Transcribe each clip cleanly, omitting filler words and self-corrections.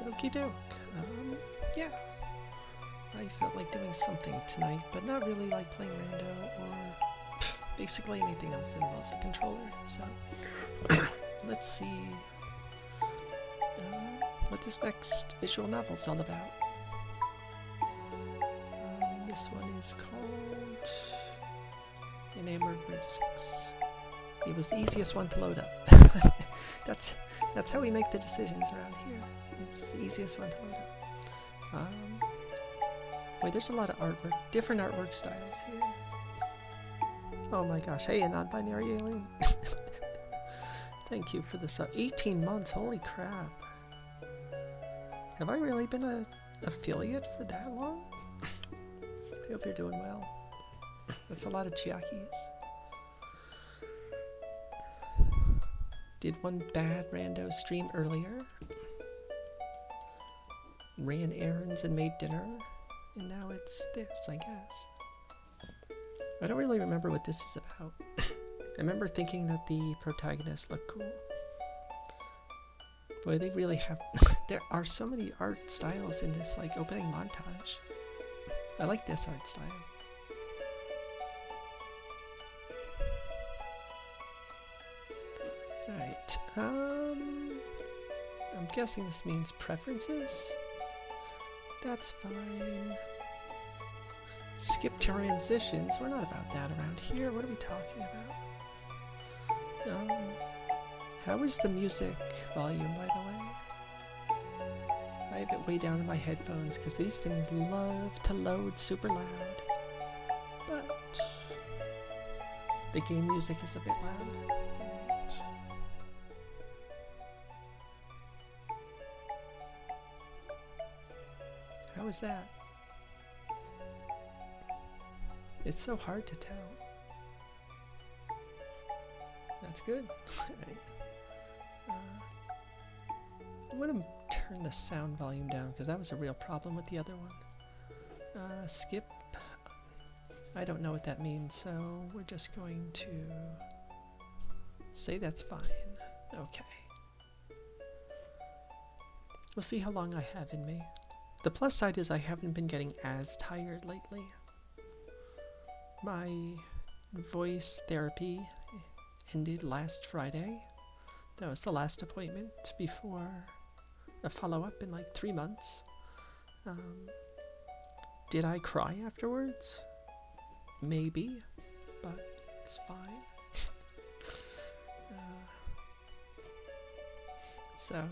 Okie doke. Yeah. I felt like doing something tonight, but not really like playing rando or basically anything else that involves a controller. So let's see what this next visual novel is all about. This one is called Enamored Risks. It was the easiest one to load up. That's how we make the decisions around here. It's the easiest one to load up. Boy, there's a lot of artwork, different artwork styles here. Oh my gosh, hey, a non-binary alien. Thank you for the sub. 18 months, holy crap. Have I really been an affiliate for that long? I hope you're doing well. That's a lot of chiakis. Did one bad rando stream earlier. Ran errands and made dinner. And now it's this, I guess. I don't really remember what this is about. I remember thinking that the protagonists look cool. Boy, they really have... There are so many art styles in this, like, opening montage. I like this art style. Alright, I'm guessing this means preferences? That's fine. Skip transitions. We're not about that around here. What are we talking about? How is the music volume, by the way? I have it way down in my headphones because these things love to load super loud. But the game music is a bit loud. How is that? It's so hard to tell. That's good. Right. I'm going to turn the sound volume down because that was a real problem with the other one. Skip. I don't know what that means, so we're just going to say that's fine. Okay. We'll see how long I have in me. The plus side is I haven't been getting as tired lately. My voice therapy ended last Friday. That was the last appointment before a follow-up in like 3 months. Did I cry afterwards? Maybe, but it's fine. So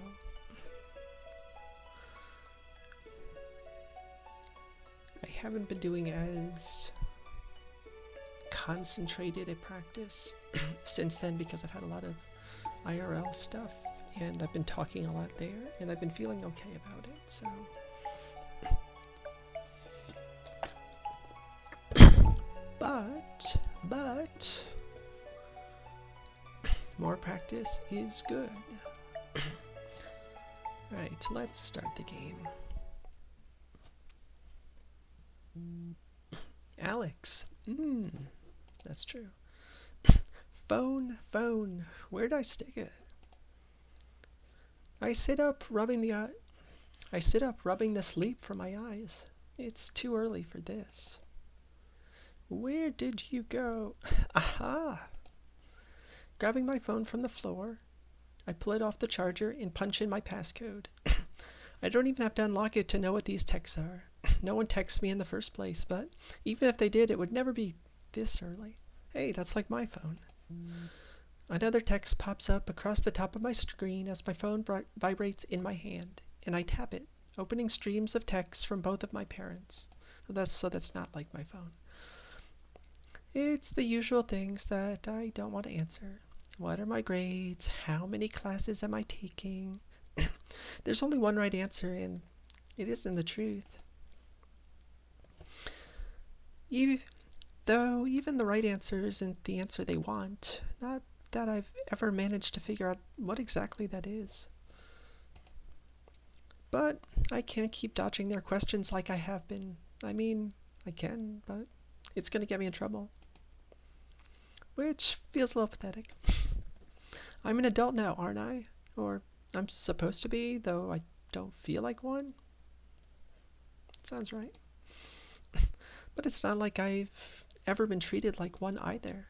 I haven't been doing as concentrated a practice since then because I've had a lot of IRL stuff and I've been talking a lot there and I've been feeling okay about it, so but more practice is good. Alright, let's start the game. Alex. That's true. Phone. Where'd I stick it? I sit up rubbing the sleep from my eyes. It's too early for this. Where did you go? Aha! Grabbing my phone from the floor, I pull it off the charger and punch in my passcode. I don't even have to unlock it to know what these texts are. No one texts me in the first place, but even if they did, it would never be this early. Hey, that's like my phone. Another text pops up across the top of my screen as my phone vibrates in my hand, and I tap it, opening streams of texts from both of my parents. That's not like my phone. It's the usual things that I don't want to answer. What are my grades? How many classes am I taking? There's only one right answer, and it isn't the truth. Though even the right answer isn't the answer they want. Not that I've ever managed to figure out what exactly that is. But I can't keep dodging their questions like I have been. I mean, I can, but It's going to get me in trouble. Which feels a little pathetic. I'm an adult now, aren't I? Or I'm supposed to be, though I don't feel like one. Sounds right. But it's not like I've ever been treated like one either.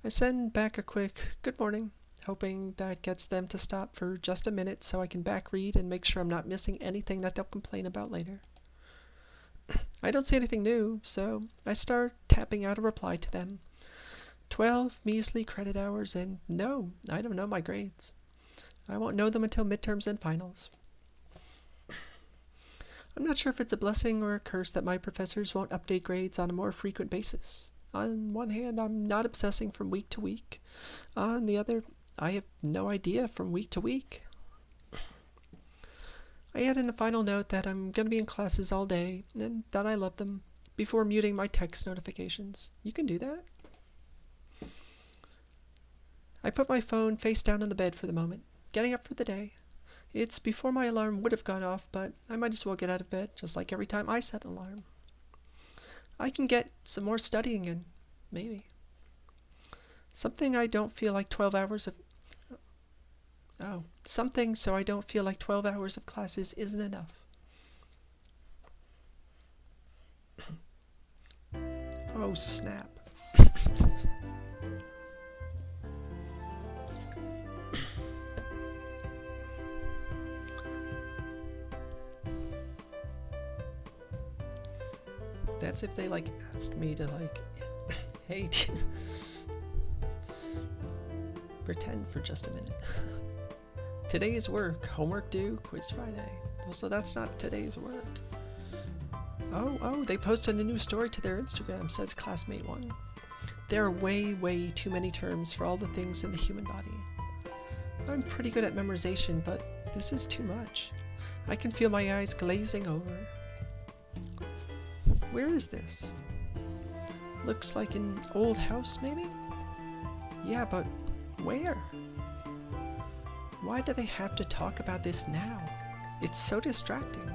I send back a quick good morning, hoping that gets them to stop for just a minute so I can back read and make sure I'm not missing anything that they'll complain about later. I don't see anything new, so I start tapping out a reply to them. 12 measly credit hours, and no, I don't know my grades. I won't know them until midterms and finals. I'm not sure if it's a blessing or a curse that my professors won't update grades on a more frequent basis. On one hand, I'm not obsessing from week to week. On the other, I have no idea from week to week. I add in a final note that I'm going to be in classes all day and that I love them before muting my text notifications. You can do that. I put my phone face down on the bed for the moment, getting up for the day. It's before my alarm would have gone off, but I might as well get out of bed, just like every time I set an alarm. I can get some more studying in, maybe. Something so I don't feel like 12 hours of classes isn't enough. Oh, snap. That's if they ask me to hey, pretend for just a minute. Today's work, homework due, quiz Friday. Well, so that's not today's work. Oh, they posted a new story to their Instagram, says classmate 1. There are way too many terms for all the things in the human body. I'm pretty good at memorization, but this is too much. I can feel my eyes glazing over. Where is this? Looks like an old house, maybe? Yeah, but where? Why do they have to talk about this now? It's so distracting.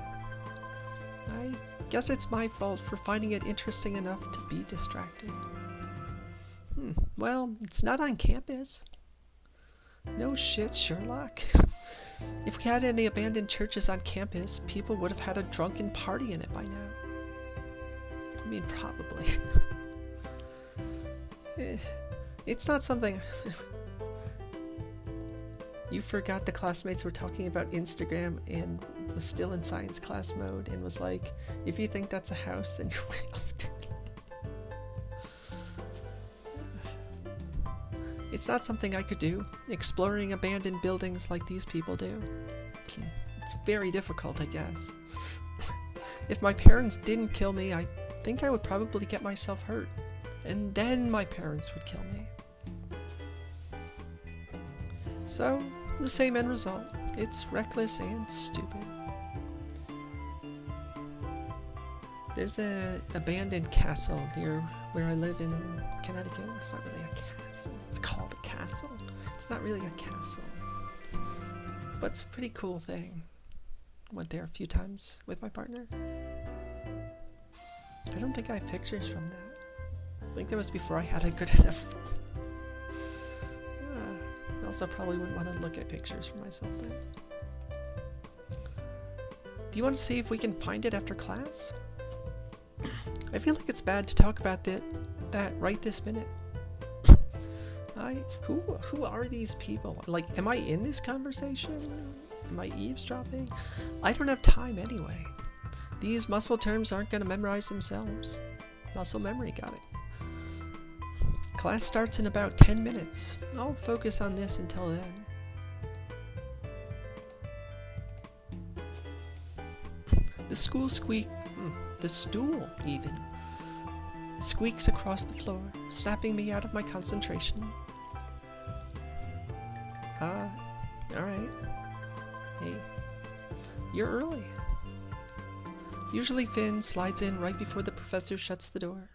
I guess it's my fault for finding it interesting enough to be distracted. Well, it's not on campus. No shit, Sherlock. If we had any abandoned churches on campus, people would have had a drunken party in it by now. I mean, probably. It's not something... You forgot the classmates were talking about Instagram and was still in science class mode and was like, if you think that's a house, then you're way off to it. It's not something I could do, exploring abandoned buildings like these people do. It's very difficult, I guess. If my parents didn't kill me, I think I would probably get myself hurt. And then my parents would kill me. So, the same end result. It's reckless and stupid. There's an abandoned castle near where I live in Connecticut. It's not really a castle. It's called a castle. It's not really a castle. But it's a pretty cool thing. Went there a few times with my partner. I don't think I have pictures from that. I think that was before I had a good enough phone. I also probably wouldn't want to look at pictures for myself then. Do you want to see if we can find it after class? I feel like it's bad to talk about that right this minute. Who are these people? Am I in this conversation? Am I eavesdropping? I don't have time anyway. These muscle terms aren't going to memorize themselves. Muscle memory, got it. Class starts in about 10 minutes. I'll focus on this until then. The stool even, squeaks across the floor, snapping me out of my concentration. Alright. Hey, you're early. Usually Finn slides in right before the professor shuts the door.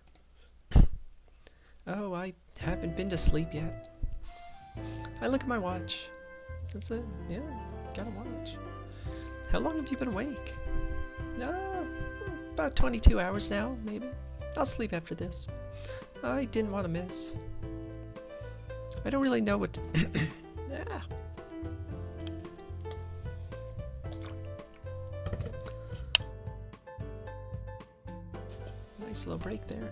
Oh, I haven't been to sleep yet. I look at my watch. That's it. Yeah, got a watch. How long have you been awake? About 22 hours now, maybe. I'll sleep after this. I didn't want to miss. I don't really know what to yeah. Nice little break there.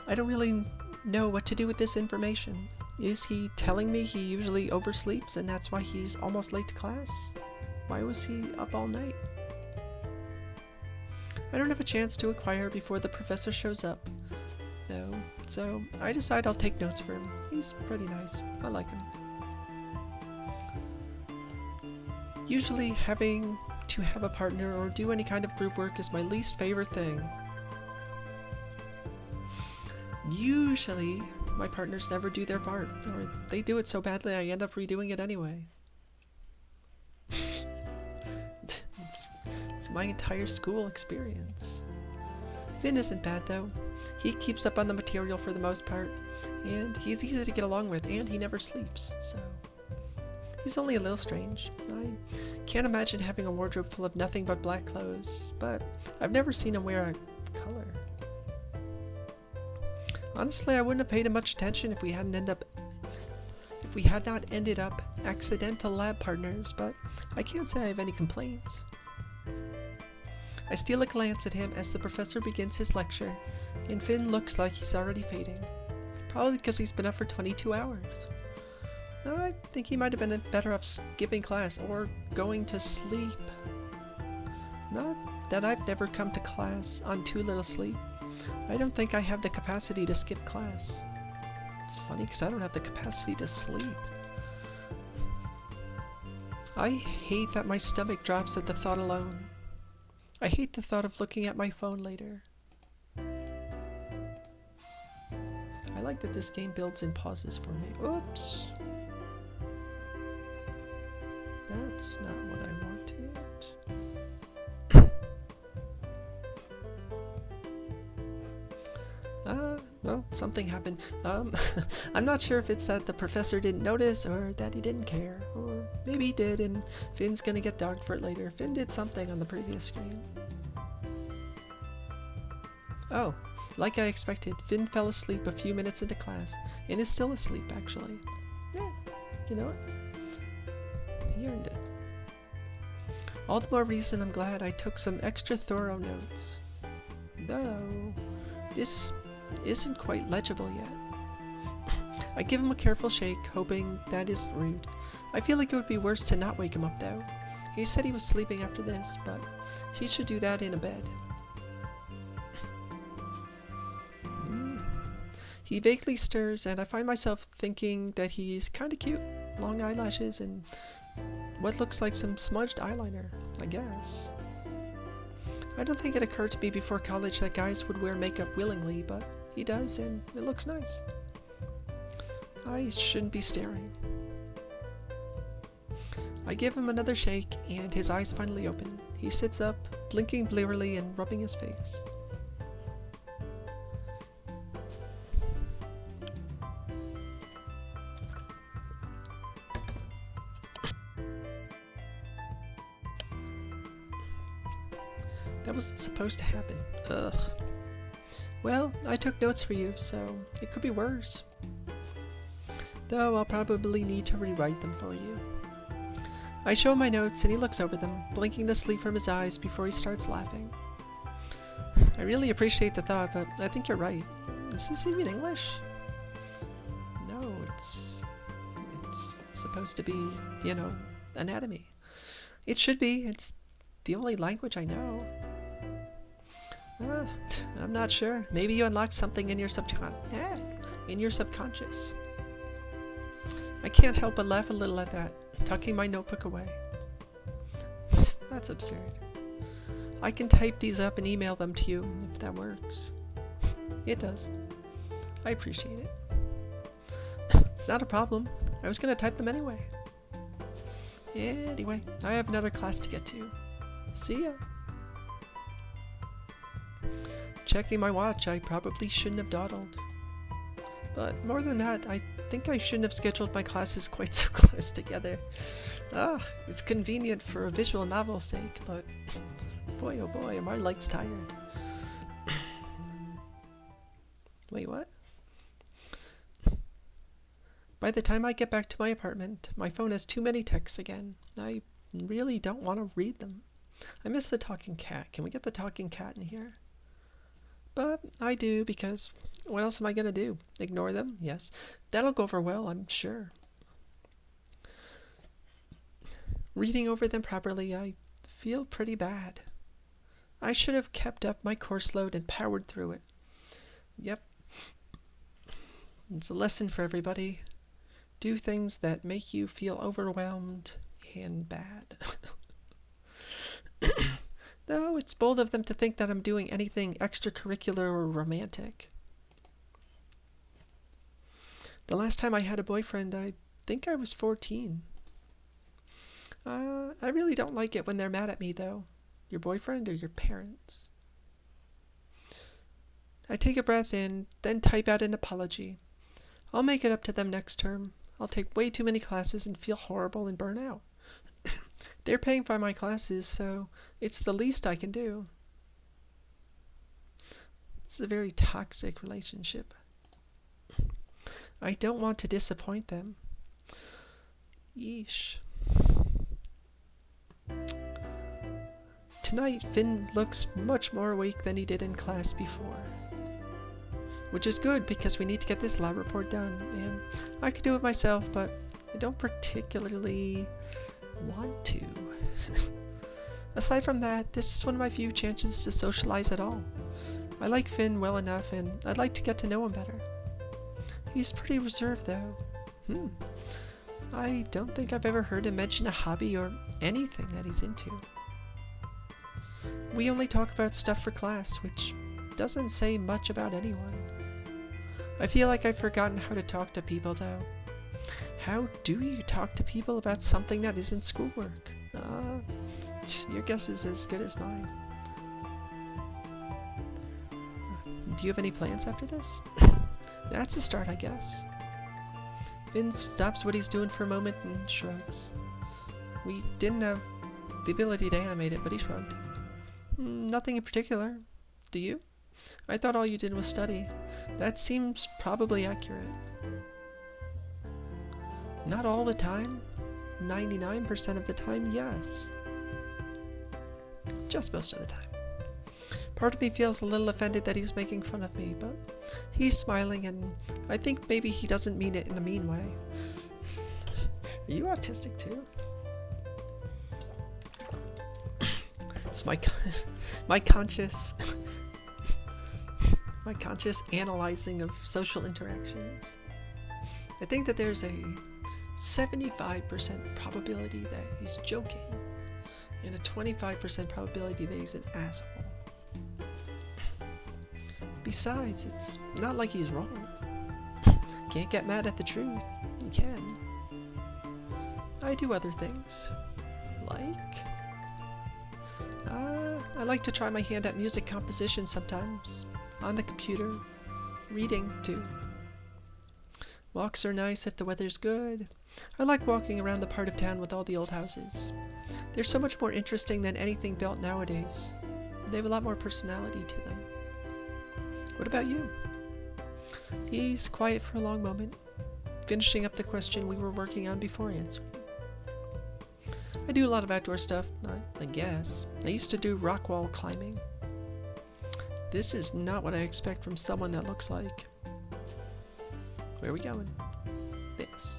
I don't really know what to do with this information. Is he telling me he usually oversleeps and that's why he's almost late to class? Why was he up all night? I don't have a chance to inquire before the professor shows up, though, so I decide I'll take notes for him. He's pretty nice. I like him. Usually having to have a partner or do any kind of group work is my least favorite thing. Usually my partners never do their part, or they do it so badly I end up redoing it anyway. It's my entire school experience. Finn isn't bad though. He keeps up on the material for the most part, and he's easy to get along with, and he never sleeps, so... He's only a little strange. I can't imagine having a wardrobe full of nothing but black clothes, but I've never seen him wear a color. Honestly, I wouldn't have paid him much attention if we had not ended up accidental lab partners, but I can't say I have any complaints. I steal a glance at him as the professor begins his lecture, and Finn looks like he's already fading. Probably because he's been up for 22 hours. I think he might have been better off skipping class or going to sleep. Not that I've never come to class on too little sleep. I don't think I have the capacity to skip class. It's funny because I don't have the capacity to sleep. I hate that my stomach drops at the thought alone. I hate the thought of looking at my phone later. I like that this game builds in pauses for me. Oops! That's not what I wanted. Well, something happened. I'm not sure if it's that the professor didn't notice or that he didn't care. Or maybe he did and Finn's gonna get dogged for it later. Finn did something on the previous screen. Oh, like I expected, Finn fell asleep a few minutes into class, and is still asleep actually. Yeah, you know what? He earned it. All the more reason I'm glad I took some extra thorough notes. Though, this isn't quite legible yet. I give him a careful shake, hoping that isn't rude. I feel like it would be worse to not wake him up though. He said he was sleeping after this, but he should do that in a bed. He vaguely stirs, and I find myself thinking that he's kinda cute. Long eyelashes and what looks like some smudged eyeliner, I guess. I don't think it occurred to me before college that guys would wear makeup willingly, but he does, and it looks nice. I shouldn't be staring. I give him another shake, and his eyes finally open. He sits up, blinking blearily and rubbing his face. That wasn't supposed to happen. Ugh. Well, I took notes for you, so it could be worse. Though I'll probably need to rewrite them for you. I show him my notes and he looks over them, blinking the sleep from his eyes before he starts laughing. I really appreciate the thought, but I think you're right. Is this even English? No, it's supposed to be, you know, anatomy. It should be. It's the only language I know. I'm not sure. Maybe you unlocked something in your subconscious. I can't help but laugh a little at that, tucking my notebook away. That's absurd. I can type these up and email them to you if that works. It does. I appreciate it. It's not a problem. I was gonna type them anyway. Anyway, I have another class to get to. See ya. Checking my watch, I probably shouldn't have dawdled. But more than that, I think I shouldn't have scheduled my classes quite so close together. It's convenient for a visual novel's sake, but boy oh boy, are my legs tired. Wait, what? By the time I get back to my apartment, my phone has too many texts again. I really don't want to read them. I miss the talking cat. Can we get the talking cat in here? But I do, because what else am I going to do? Ignore them? Yes. That'll go over well, I'm sure. Reading over them properly, I feel pretty bad. I should have kept up my course load and powered through it. Yep. It's a lesson for everybody. Do things that make you feel overwhelmed and bad. Though it's bold of them to think that I'm doing anything extracurricular or romantic. The last time I had a boyfriend, I think I was 14. I really don't like it when they're mad at me, though. Your boyfriend or your parents? I take a breath in, then type out an apology. I'll make it up to them next term. I'll take way too many classes and feel horrible and burn out. They're paying for my classes, so it's the least I can do. It's a very toxic relationship. I don't want to disappoint them. Yeesh. Tonight, Finn looks much more awake than he did in class before. Which is good, because we need to get this lab report done, and I could do it myself, but I don't particularly want to. Aside from that, this is one of my few chances to socialize at all. I like Finn well enough, and I'd like to get to know him better. He's pretty reserved, though. I don't think I've ever heard him mention a hobby or anything that he's into. We only talk about stuff for class, which doesn't say much about anyone. I feel like I've forgotten how to talk to people, though. How do you talk to people about something that isn't schoolwork? Your guess is as good as mine. Do you have any plans after this? That's a start, I guess. Finn stops what he's doing for a moment and shrugs. We didn't have the ability to animate it, but he shrugged. Nothing in particular. Do you? I thought all you did was study. That seems probably accurate. Not all the time. 99% of the time, yes. Just most of the time. Part of me feels a little offended that he's making fun of me, but he's smiling, and I think maybe he doesn't mean it in a mean way. Are you autistic too? It's my conscious analyzing of social interactions. I think that there's a 75% probability that he's joking, and a 25% probability that he's an asshole. Besides, it's not like he's wrong. Can't get mad at the truth. You can. I do other things. Like? I like to try my hand at music composition sometimes. On the computer. Reading, too. Walks are nice if the weather's good. I like walking around the part of town with all the old houses. They're so much more interesting than anything built nowadays. They have a lot more personality to them. What about you? He's quiet for a long moment, finishing up the question we were working on before answering. I do a lot of outdoor stuff, I guess. I used to do rock wall climbing. This is not what I expect from someone that looks like... Where are we going? This.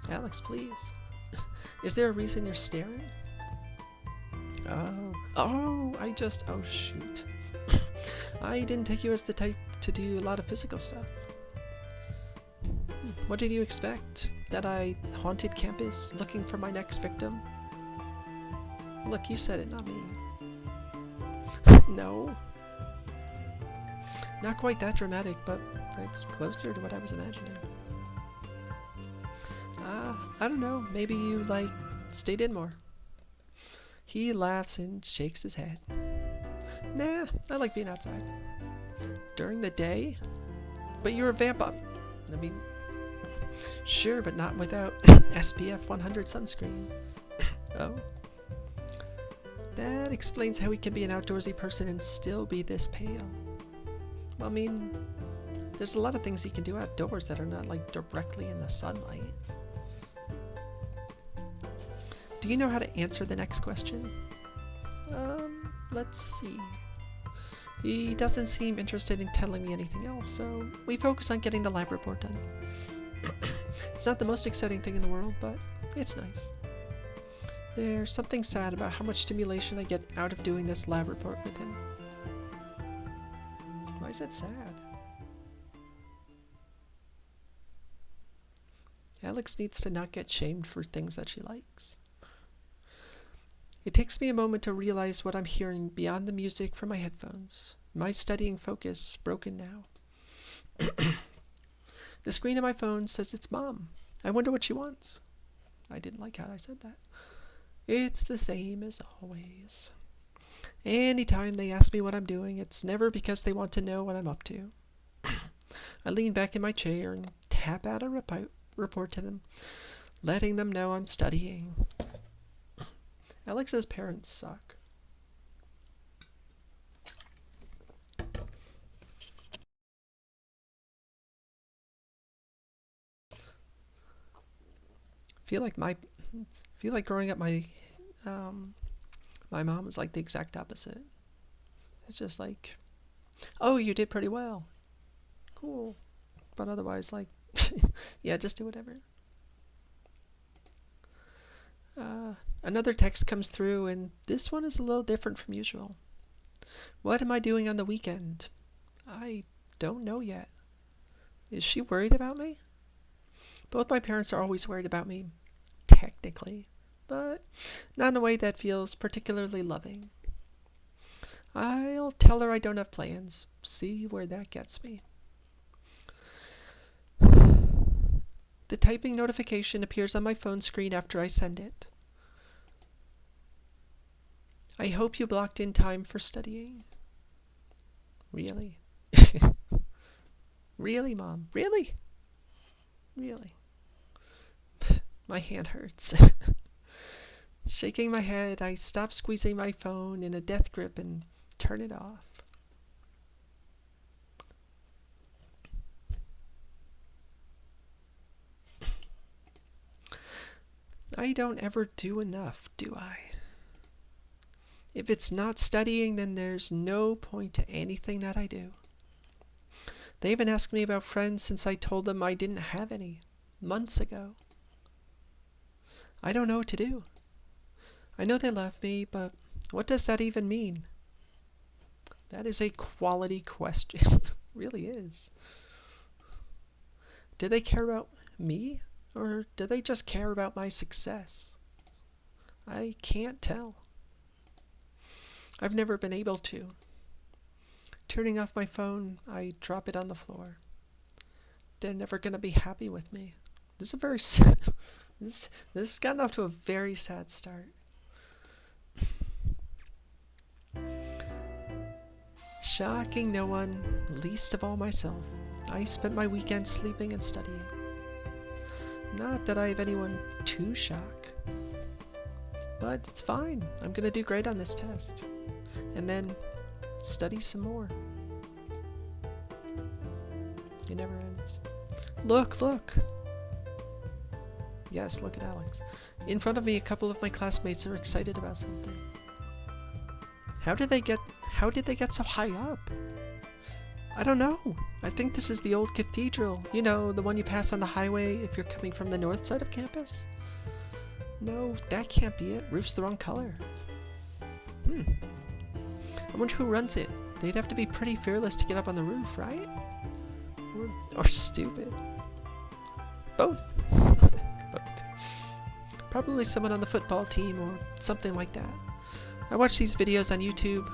Alex, please. Is there a reason you're staring? Oh, shoot. I didn't take you as the type to do a lot of physical stuff. What did you expect? That I haunted campus looking for my next victim? Look, you said it, not me. No. Not quite that dramatic, but it's closer to what I was imagining. I don't know, maybe you, stayed in more. He laughs and shakes his head. Nah, I like being outside. During the day? But you're a vampire. I mean, sure, but not without SPF 100 sunscreen. Oh. That explains how he can be an outdoorsy person and still be this pale. Well, I mean, There's a lot of things you can do outdoors that are not like directly in the sunlight. Do you know how to answer the next question? Let's see. He doesn't seem interested in telling me anything else, so we focus on getting the lab report done. It's not the most exciting thing in the world, but it's nice. There's something sad about how much stimulation I get out of doing this lab report with him. Why is it sad? Alex needs to not get shamed for things that she likes. It takes me a moment to realize what I'm hearing beyond the music from my headphones. My studying focus broken now. The screen of my phone says it's Mom. I wonder what she wants. I didn't like how I said that. It's the same as always. Anytime they ask me what I'm doing, it's never because they want to know what I'm up to. I lean back in my chair and tap out a report to them, letting them know I'm studying. Alex's parents suck. Feel like growing up my mom was like the exact opposite. It's just like, oh, you did pretty well. Cool. But otherwise, like, yeah, just do whatever. Another text comes through, and this one is a little different from usual. What am I doing on the weekend? I don't know yet. Is she worried about me? Both my parents are always worried about me, technically, but not in a way that feels particularly loving. I'll tell her I don't have plans, see where that gets me. The typing notification appears on my phone screen after I send it. I hope you blocked in time for studying. Really? Really, Mom? Really? Really? My hand hurts. Shaking my head, I stop squeezing my phone in a death grip and turn it off. I don't ever do enough, do I? If it's not studying, then there's no point to anything that I do. They haven't asked me about friends since I told them I didn't have any, months ago. I don't know what to do. I know they love me, but what does that even mean? That is a quality question. It really is. Do they care about me, or do they just care about my success? I can't tell. I've never been able to. Turning off my phone, I drop it on the floor. They're never going to be happy with me. This is a very sad... This has gotten off to a very sad start. Shocking no one, least of all myself. I spent my weekend sleeping and studying. Not that I have anyone to shock. But it's fine. I'm going to do great on this test. And then study some more. It never ends. Look! Yes, look at Alex. In front of me, a couple of my classmates are excited about something. How did they get so high up? I don't know. I think this is the old cathedral. You know, the one you pass on the highway if you're coming from the north side of campus? No, that can't be it. Roof's the wrong color. I wonder who runs it. They'd have to be pretty fearless to get up on the roof, right? Or stupid. Both. Both. Probably someone on the football team or something like that. I watch these videos on YouTube,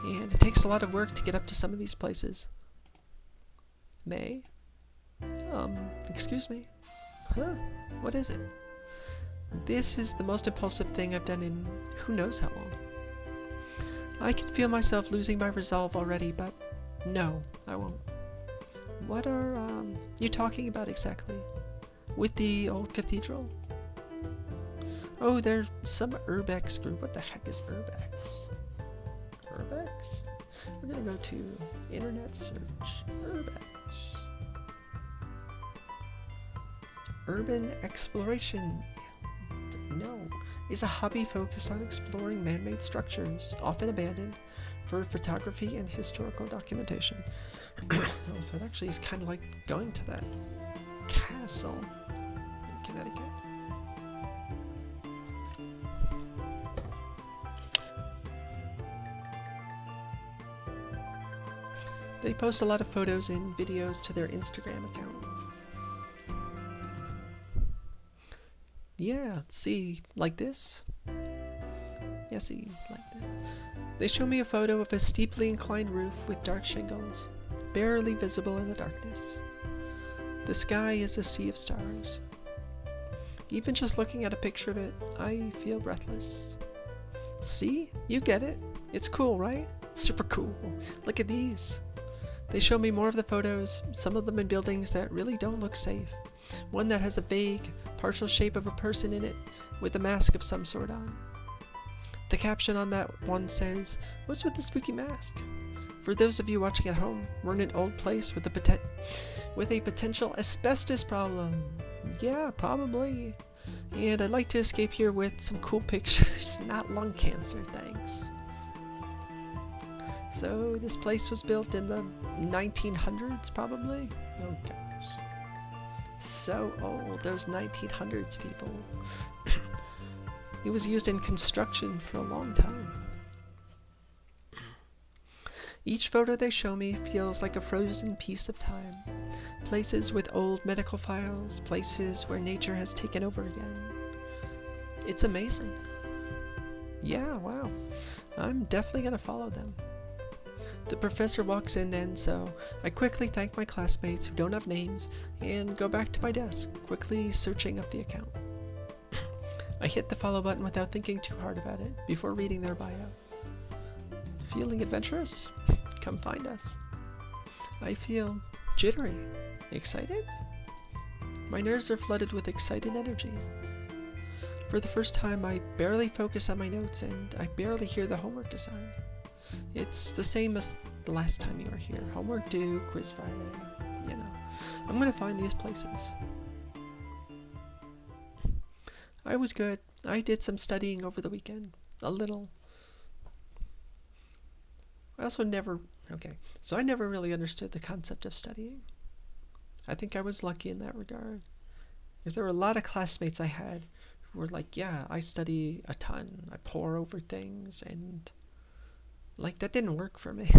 and it takes a lot of work to get up to some of these places. May? Excuse me? Huh? What is it? This is the most impulsive thing I've done in who knows how long. I can feel myself losing my resolve already, but no, I won't. What are you talking about exactly? With the old cathedral? Oh, there's some urbex group. What the heck is urbex? Urbex? We're gonna go to internet search. Urbex. Urban exploration, no, is a hobby focused on exploring man-made structures, often abandoned, for photography and historical documentation. Oh, so it actually is kind of like going to that castle in Connecticut. They post a lot of photos and videos to their Instagram account. Yeah, see, like this? Yeah, see, like that. They show me a photo of a steeply inclined roof with dark shingles, barely visible in the darkness. The sky is a sea of stars. Even just looking at a picture of it, I feel breathless. See? You get it. It's cool, right? Super cool. Look at these. They show me more of the photos, some of them in buildings that really don't look safe. One that has a vague, partial shape of a person in it, with a mask of some sort on. The caption on that one says, "What's with the spooky mask?" For those of you watching at home, we're in an old place with a potential asbestos problem. Yeah, probably. And I'd like to escape here with some cool pictures, not lung cancer, thanks. So this place was built in the 1900s, probably? Oh gosh. So old, those 1900s people. It was used in construction for a long time. Each photo they show me feels like a frozen piece of time. Places with old medical files, places where nature has taken over again. It's amazing. Yeah, wow. I'm definitely gonna follow them. The professor walks in then, so I quickly thank my classmates who don't have names and go back to my desk, quickly searching up the account. I hit the follow button without thinking too hard about it before reading their bio. Feeling adventurous? Come find us. I feel jittery. Excited? My nerves are flooded with excited energy. For the first time, I barely focus on my notes and I barely hear the homework assigned. It's the same as the last time you were here. Homework due, quiz Friday, you know. I'm gonna find these places. I was good. I did some studying over the weekend. A little. I never really understood the concept of studying. I think I was lucky in that regard. Because there were a lot of classmates I had who were like, yeah, I study a ton. I pore over things, and like that didn't work for me.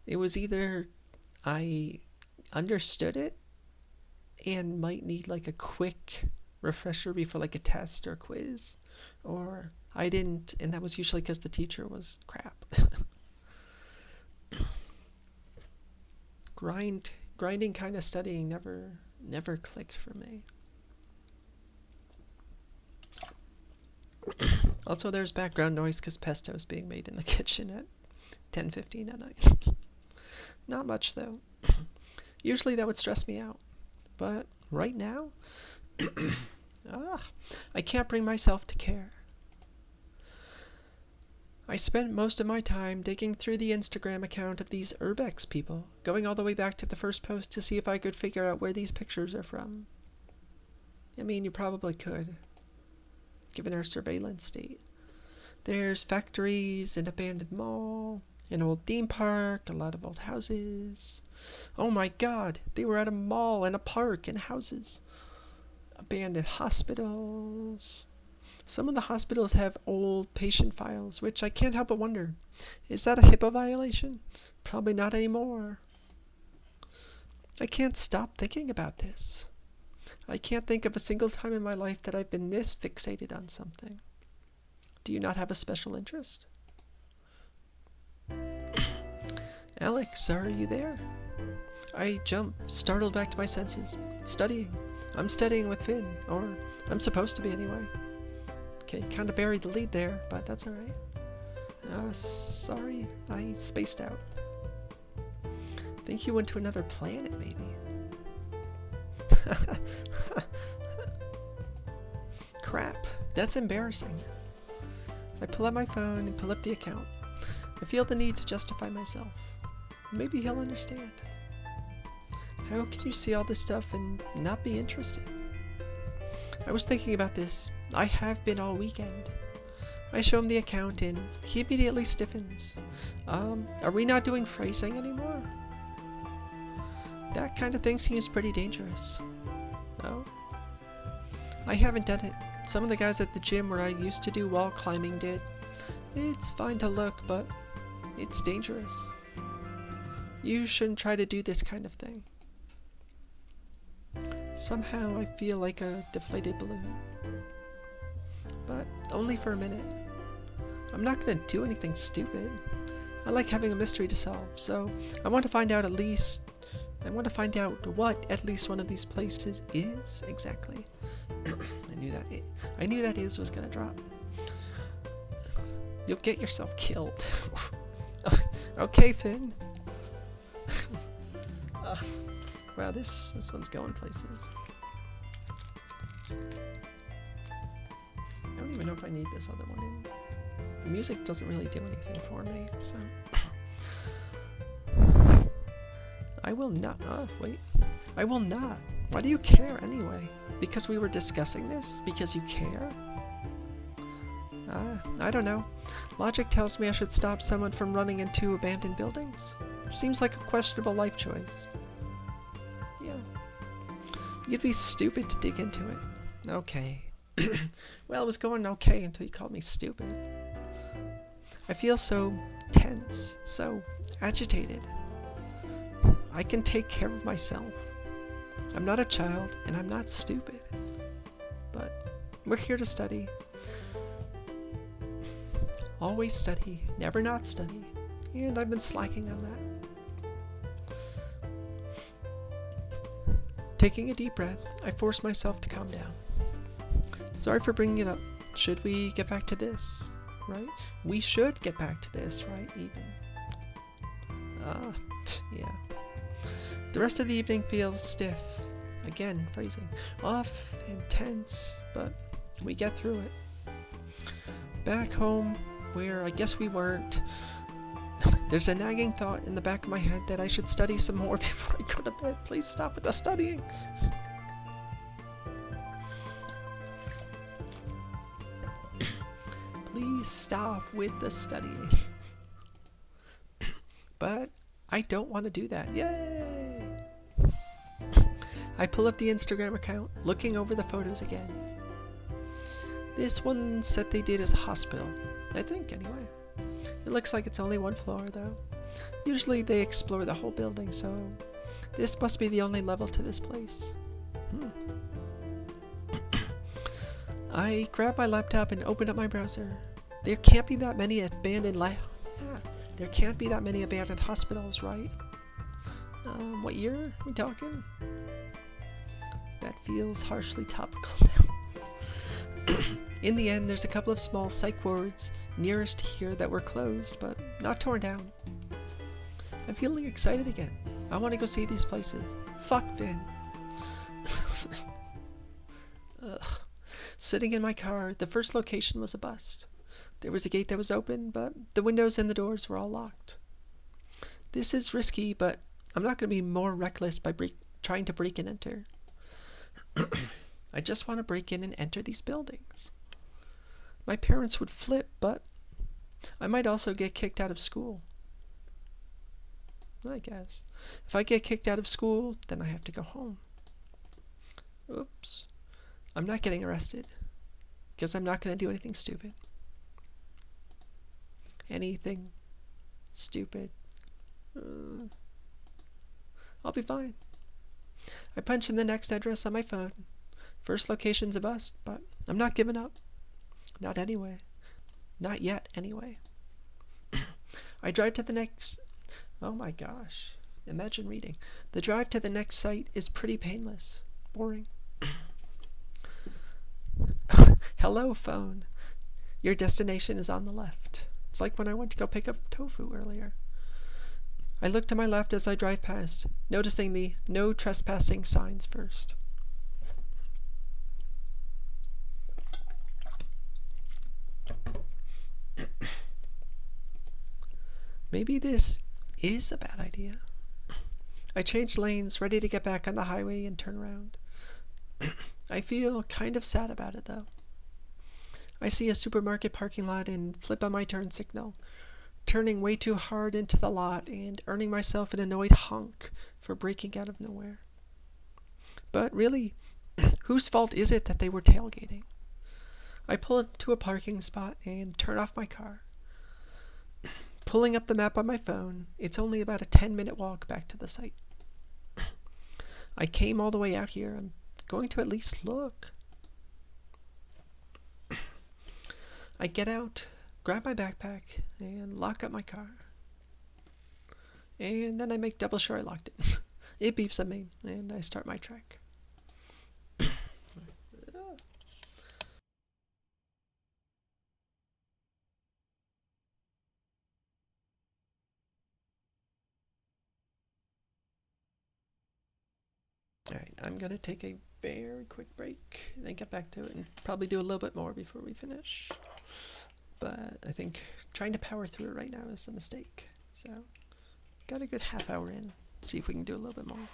It was either I understood it and might need like a quick refresher before like a test or a quiz, or I didn't, and that was usually because the teacher was crap. Grinding kind of studying never clicked for me. Also, there's background noise because pesto's being made in the kitchen at 10:15 at night. Not much though. Usually that would stress me out, but right now, I can't bring myself to care. I spent most of my time digging through the Instagram account of these Urbex people, going all the way back to the first post to see if I could figure out where these pictures are from. I mean, you probably could, given our surveillance state. There's factories, an abandoned mall, an old theme park, a lot of old houses. Oh my god, they were at a mall and a park and houses. Abandoned hospitals. Some of the hospitals have old patient files, which I can't help but wonder, is that a HIPAA violation? Probably not anymore. I can't stop thinking about this. I can't think of a single time in my life that I've been this fixated on something. Do you not have a special interest? Alex, are you there? I jump, startled back to my senses. Studying. I'm studying with Finn, or I'm supposed to be anyway. Okay, kind of buried the lead there, but that's alright. Sorry, I spaced out. Think you went to another planet, maybe. Crap, that's embarrassing. I pull out my phone and pull up the account. I feel the need to justify myself. Maybe he'll understand. How can you see all this stuff and not be interested? I was thinking about this. I have been all weekend. I show him the account and he immediately stiffens. Are we not doing phrasing anymore? That kind of thing seems pretty dangerous. No? I haven't done it. Some of the guys at the gym where I used to do wall climbing did. It's fine to look, but it's dangerous. You shouldn't try to do this kind of thing. Somehow I feel like a deflated balloon. But only for a minute. I'm not gonna do anything stupid. I like having a mystery to solve, so I want to find out what at least one of these places is exactly. I knew that is was gonna drop. You'll get yourself killed. Okay, Finn. Wow, this one's going places. I don't even know if I need this other one in. The music doesn't really do anything for me, so... I will not. Oh, wait. I will not. Why do you care anyway? Because we were discussing this? Because you care? I don't know. Logic tells me I should stop someone from running into abandoned buildings. Seems like a questionable life choice. Yeah. You'd be stupid to dig into it. Okay. Well, it was going okay until you called me stupid. I feel so tense, so agitated. I can take care of myself. I'm not a child, and I'm not stupid. But we're here to study. Always study, never not study. And I've been slacking on that. Taking a deep breath, I force myself to calm down. Sorry for bringing it up. Should we get back to this, right? We should get back to this, right? Even. Yeah. The rest of the evening feels stiff. Again, phrasing. Off and tense, but we get through it. Back home, where I guess we weren't, there's a nagging thought in the back of my head that I should study some more before I go to bed. Please stop with the studying. Please stop with the studying. But I don't want to do that. Yay! I pull up the Instagram account, looking over the photos again. This one said they did as a hospital. I think, anyway. It looks like it's only one floor, though. Usually they explore the whole building, so this must be the only level to this place. I grab my laptop and open up my browser. There can't be that many abandoned there can't be that many abandoned hospitals, right? What year are we talking? That feels harshly topical now. In the end, there's a couple of small psych wards nearest here that were closed, but not torn down. I'm feeling excited again. I want to go see these places. Fuck Finn. Ugh. Sitting in my car, the first location was a bust. There was a gate that was open, but the windows and the doors were all locked. This is risky, but I'm not going to be more reckless by trying to break and enter. I just want to break in and enter these buildings. My parents would flip, but I might also get kicked out of school. I guess. If I get kicked out of school, then I have to go home. Oops. I'm not getting arrested, because I'm not going to do anything stupid. Anything stupid. I'll be fine. I punch in the next address on my phone. First location's a bust, but I'm not giving up. Not anyway. Not yet, anyway. I drive to the next... Oh my gosh. Imagine reading. The drive to the next site is pretty painless. Boring. Hello, phone. Your destination is on the left. It's like when I went to go pick up tofu earlier. I look to my left as I drive past, noticing the no trespassing signs first. Maybe this is a bad idea. I change lanes, ready to get back on the highway and turn around. I feel kind of sad about it, though. I see a supermarket parking lot and flip on my turn signal, turning way too hard into the lot and earning myself an annoyed honk for braking out of nowhere. But really, whose fault is it that they were tailgating? I pull into a parking spot and turn off my car. Pulling up the map on my phone, it's only about a 10-minute walk back to the site. I came all the way out here. I'm going to at least look. I get out, grab my backpack, and lock up my car. And then I make double sure I locked it. It beeps at me, and I start my trek. Alright, I'm going to take a very quick break, then get back to it, and probably do a little bit more before we finish. But I think trying to power through it right now is a mistake. So, got a good half hour in. See if we can do a little bit more.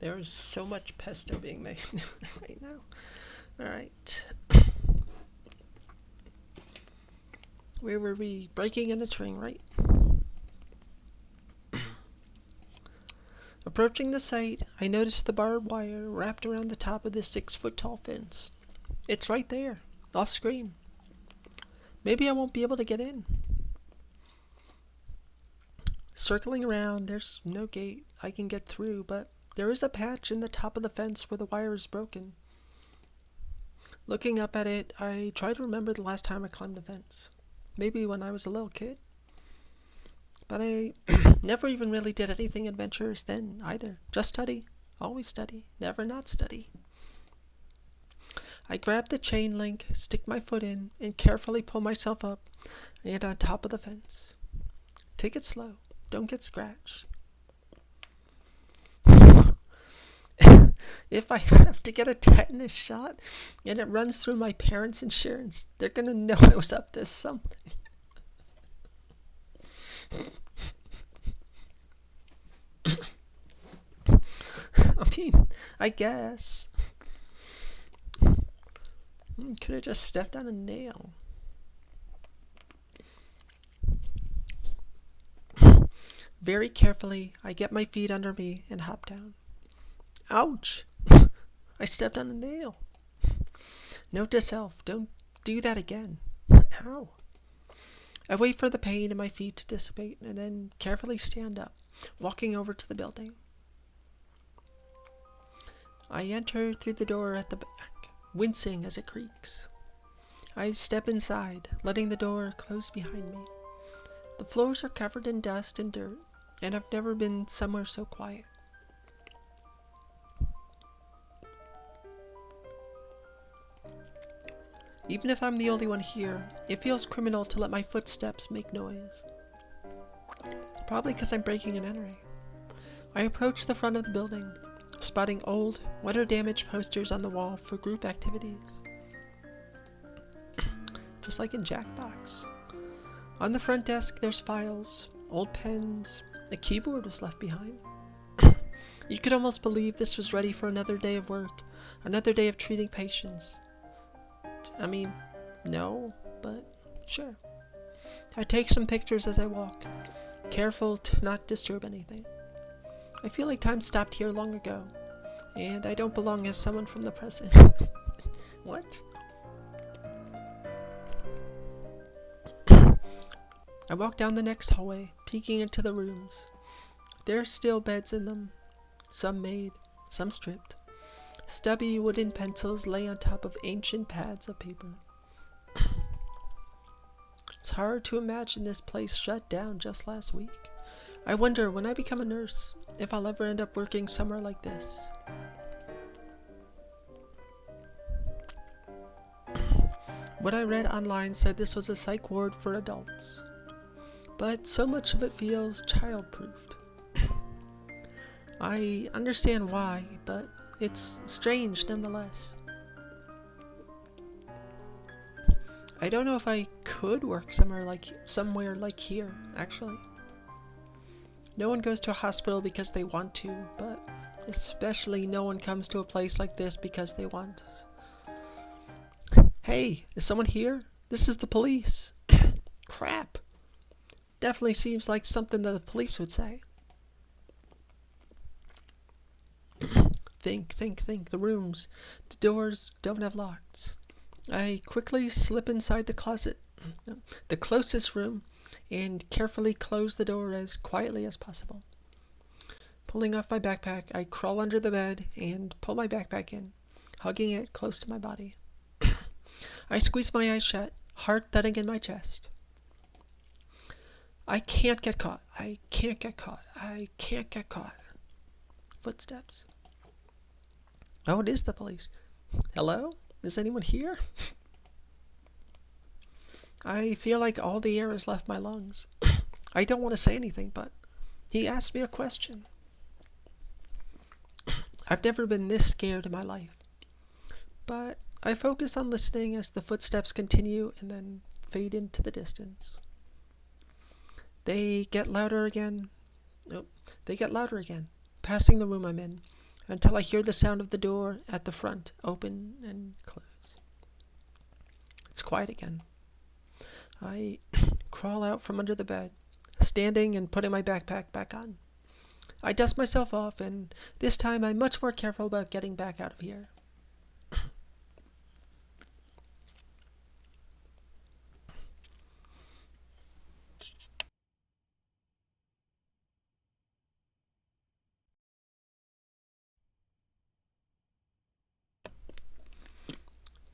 There is so much pesto being made right now. Alright. Where were we? Breaking in a train, right? Approaching the site, I noticed the barbed wire wrapped around the top of this 6-foot tall fence. It's right there, off screen. Maybe I won't be able to get in. Circling around, there's no gate I can get through, but there is a patch in the top of the fence where the wire is broken. Looking up at it, I try to remember the last time I climbed a fence. Maybe when I was a little kid. But I never even really did anything adventurous then either. Just study. Always study. Never not study. I grab the chain link, stick my foot in, and carefully pull myself up and on top of the fence. Take it slow. Don't get scratched. If I have to get a tetanus shot and it runs through my parents' insurance, they're gonna know I was up to something. I mean, I guess. Could have just stepped on a nail. Very carefully, I get my feet under me and hop down. Ouch! I stepped on a nail. Note to self, don't do that again. Ow. I wait for the pain in my feet to dissipate and then carefully stand up, walking over to the building. I enter through the door at the back, wincing as it creaks. I step inside, letting the door close behind me. The floors are covered in dust and dirt, and I've never been somewhere so quiet. Even if I'm the only one here, it feels criminal to let my footsteps make noise. Probably because I'm breaking and entering. I approach the front of the building, spotting old, weather-damaged posters on the wall for group activities. Just like in Jackbox. On the front desk, there's files, old pens, a keyboard was left behind. You could almost believe this was ready for another day of work, another day of treating patients. I mean, no, but sure. I take some pictures as I walk, careful to not disturb anything. I feel like time stopped here long ago, and I don't belong as someone from the present. What? I walk down the next hallway, peeking into the rooms. There are still beds in them, some made, some stripped. Stubby wooden pencils lay on top of ancient pads of paper. It's hard to imagine this place shut down just last week. I wonder, when I become a nurse, if I'll ever end up working somewhere like this. What I read online said this was a psych ward for adults, but so much of it feels child-proofed. I understand why, but it's strange nonetheless. I don't know if I could work somewhere like here, actually. No one goes to a hospital because they want to, but especially no one comes to a place like this because they want. Hey, is someone here? This is the police. Crap. Definitely seems like something that the police would say. Think. The rooms. The doors don't have locks. I quickly slip inside the closet, the closest room, and carefully close the door as quietly as possible. Pulling off my backpack, I crawl under the bed and pull my backpack in, hugging it close to my body. I squeeze my eyes shut, heart thudding in my chest. I can't get caught. I can't get caught. I can't get caught. Footsteps. Oh, it is the police. Hello? Is anyone here? I feel like all the air has left my lungs. I don't want to say anything, but he asked me a question. I've never been this scared in my life. But I focus on listening as the footsteps continue and then fade into the distance. They get louder again. Passing the room I'm in, until I hear the sound of the door at the front open and close. It's quiet again. I crawl out from under the bed, standing and putting my backpack back on. I dust myself off, and this time I'm much more careful about getting back out of here.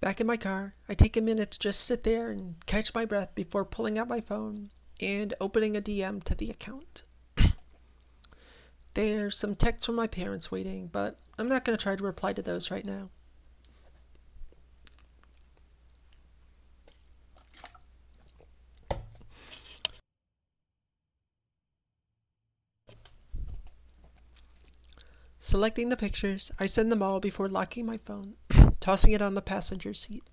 Back in my car, I take a minute to just sit there and catch my breath before pulling out my phone and opening a DM to the account. There's some texts from my parents waiting, but I'm not going to try to reply to those right now. Selecting the pictures, I send them all before locking my phone, tossing it on the passenger seat.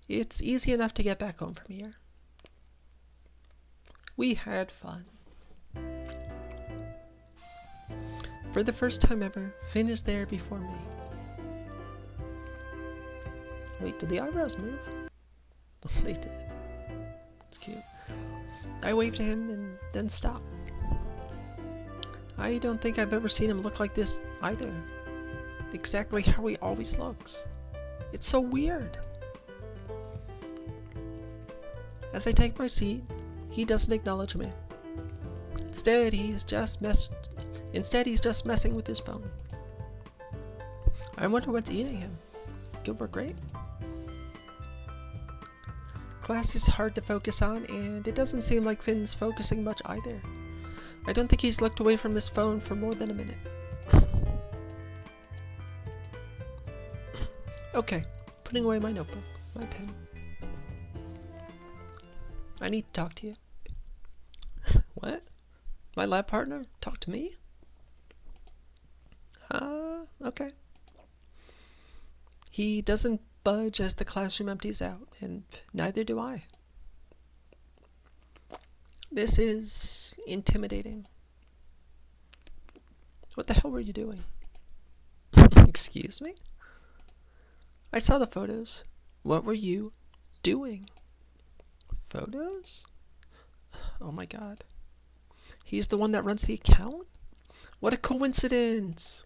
It's easy enough to get back home from here. We had fun. For the first time ever, Finn is there before me. Wait, did the eyebrows move? They did. It's cute. I wave to him and then stop. I don't think I've ever seen him look like this either. Exactly how he always looks. It's so weird. As I take my seat, he doesn't acknowledge me. Instead, he's just messing with his phone. I wonder what's eating him. Gilbert Grape? Class is hard to focus on, and it doesn't seem like Finn's focusing much either. I don't think he's looked away from his phone for more than a minute. Okay, putting away my notebook, my pen. I need to talk to you. What? My lab partner? Talk to me? Okay. He doesn't budge as the classroom empties out, and neither do I. This is intimidating. What the hell were you doing? Excuse me? I saw the photos. What were you doing? Photos? Oh my god. He's the one that runs the account? What a coincidence!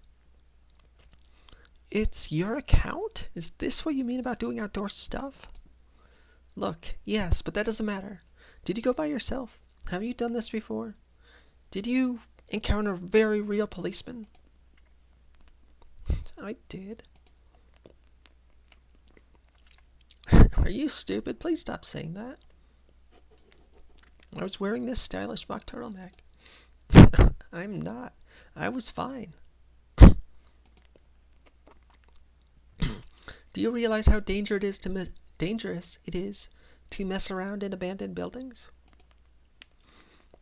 It's your account? Is this what you mean about doing outdoor stuff? Look, yes, but that doesn't matter. Did you go by yourself? Have you done this before? Did you encounter a very real policeman? I did. Are you stupid? Please stop saying that. I was wearing this stylish mock turtleneck. I'm not. I was fine. Do you realize how dangerous it is to mess around in abandoned buildings?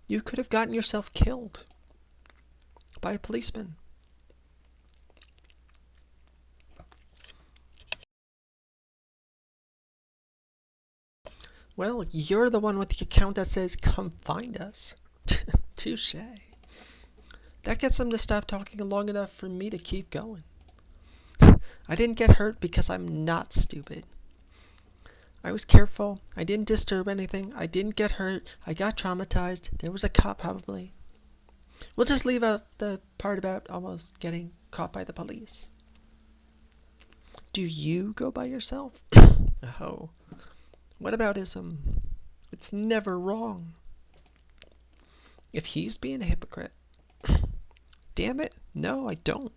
You could have gotten yourself killed by a policeman. Well, you're the one with the account that says, "Come find us." Touche. That gets them to stop talking long enough for me to keep going. I didn't get hurt because I'm not stupid. I was careful. I didn't disturb anything. I didn't get hurt. I got traumatized. There was a cop probably. We'll just leave out the part about almost getting caught by the police. Do you go by yourself? Oh. What about ism? It's never wrong. If he's being a hypocrite. Damn it, no, I don't.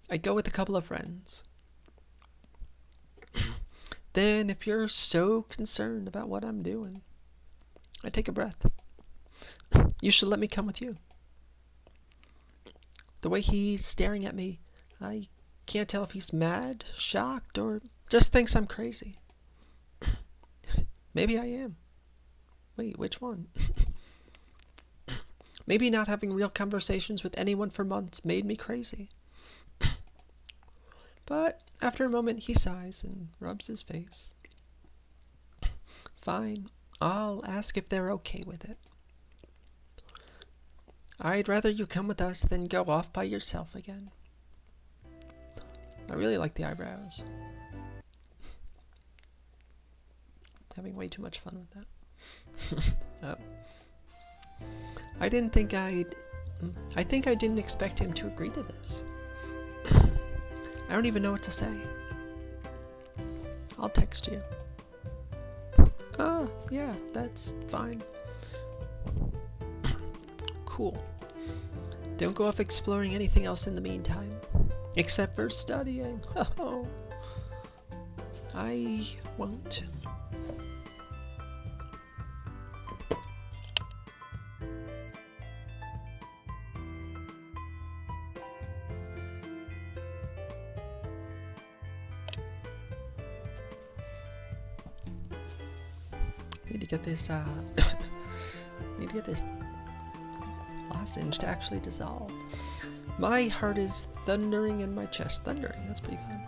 I go with a couple of friends. Then, if you're so concerned about what I'm doing, I take a breath. You should let me come with you. The way he's staring at me, I can't tell if he's mad, shocked, or just thinks I'm crazy. Maybe I am. Wait, which one? Maybe not having real conversations with anyone for months made me crazy. But after a moment, he sighs and rubs his face. Fine, I'll ask if they're okay with it. I'd rather you come with us than go off by yourself again. I really like the eyebrows. Having way too much fun with that. I think I didn't expect him to agree to this. I don't even know what to say. I'll text you. Yeah, that's fine. Cool. Don't go off exploring anything else in the meantime. Except for studying. Oh. I won't. Need to get this, need to get this lozenge to actually dissolve. My heart is thundering in my chest. Thundering, that's pretty fun.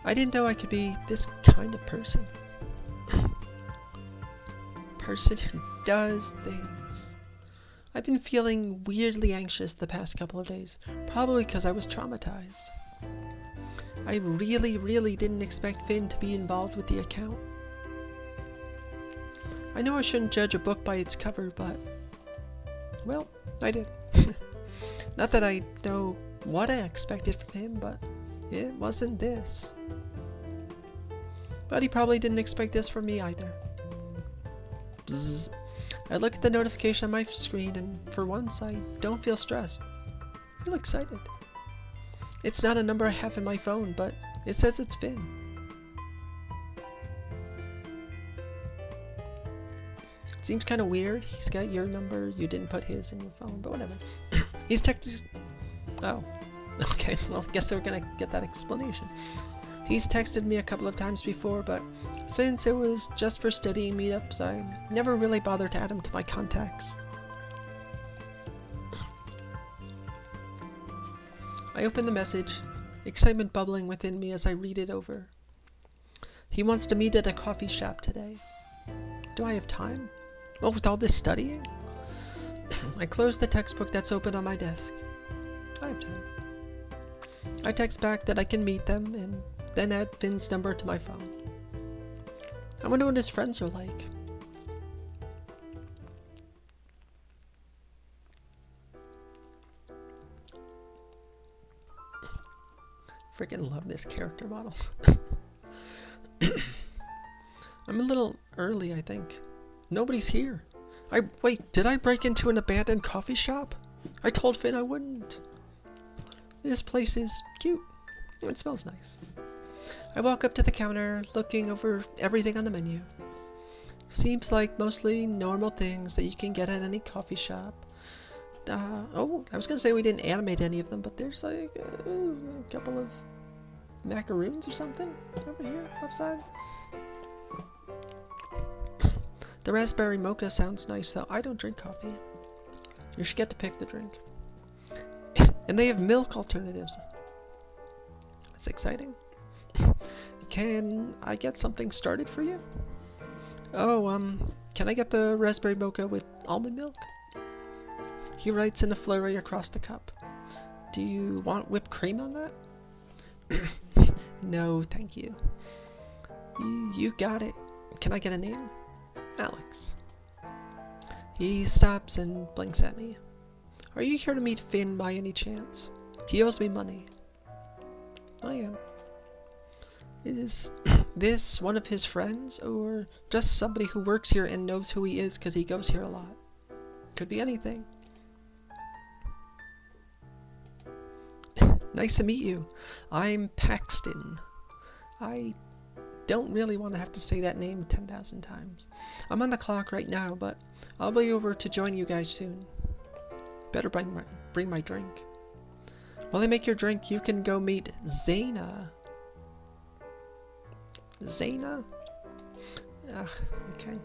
I didn't know I could be this kind of person. Person who does things. I've been feeling weirdly anxious the past couple of days, probably because I was traumatized. I really didn't expect Finn to be involved with the account. I know I shouldn't judge a book by its cover, but, well, I did. Not that I know what I expected from him, but it wasn't this. But he probably didn't expect this from me either. Bzzz. I look at the notification on my screen, and for once, I don't feel stressed. I feel excited. It's not a number I have in my phone, but it says it's Finn. It seems kind of weird. He's got your number. You didn't put his in your phone, but whatever. He's texted. Oh, okay. Well, I guess we're gonna get that explanation. He's texted me a couple of times before, but since it was just for studying meetups, I never really bothered to add him to my contacts. I open the message, excitement bubbling within me as I read it over. He wants to meet at a coffee shop today. Do I have time? Well, with all this studying? I close the textbook that's open on my desk. I have time. I text back that I can meet them and then add Finn's number to my phone. I wonder what his friends are like. Freaking love this character model. I'm a little early, I think. Nobody's here. Wait, did I break into an abandoned coffee shop? I told Finn I wouldn't. This place is cute. It smells nice. I walk up to the counter, looking over everything on the menu. Seems like mostly normal things that you can get at any coffee shop. Oh, I was gonna say we didn't animate any of them, but there's like a couple of macaroons or something over here, left side. The raspberry mocha sounds nice, though. I don't drink coffee. You should get to pick the drink. And they have milk alternatives. That's exciting. Can I get something started for you? Oh, can I get the raspberry mocha with almond milk? He writes in a flurry across the cup. Do you want whipped cream on that? No, thank you. You got it. Can I get a name? Alex. He stops and blinks at me. Are you here to meet Finn by any chance? He owes me money. I am. Is this one of his friends, or just somebody who works here and knows who he is because he goes here a lot? Could be anything. Nice to meet you. I'm Paxton. I don't really want to have to say that name 10,000 times. I'm on the clock right now, but I'll be over to join you guys soon. Better bring my drink. While I make your drink, you can go meet Zaina. Zaina? Okay.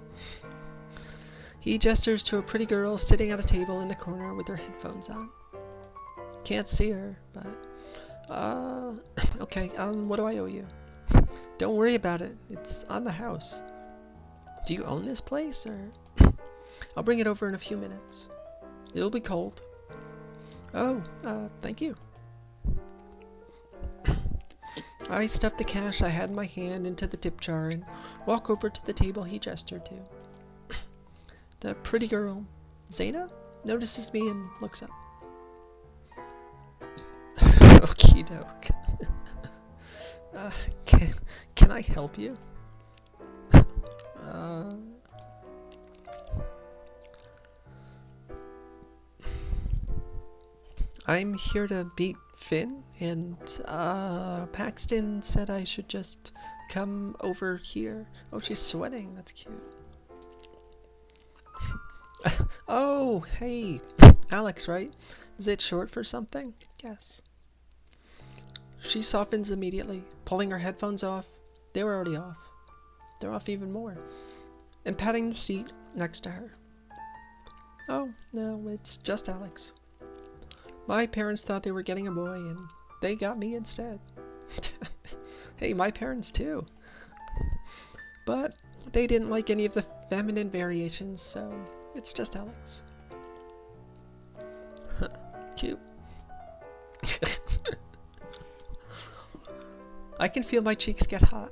He gestures to a pretty girl sitting at a table in the corner with her headphones on. Can't see her, but... okay, what do I owe you? Don't worry about it. It's on the house. Do you own this place, or... I'll bring it over in a few minutes. It'll be cold. Oh, thank you. I stuff the cash I had in my hand into the tip jar and walk over to the table he gestured to. The pretty girl, Zaina, notices me and looks up. Okie doke. Can I help you? I'm here to meet Finn, and Paxton said I should just come over here. Oh, she's sweating. That's cute. Oh, hey. Alex, right? Is it short for something? Yes. She softens immediately, pulling her headphones off. They were already off. They're off even more. and patting the seat next to her. Oh, no, it's just Alex. My parents thought they were getting a boy, and they got me instead. Hey, my parents too. But they didn't like any of the feminine variations, so it's just Alex. Cute. I can feel my cheeks get hot.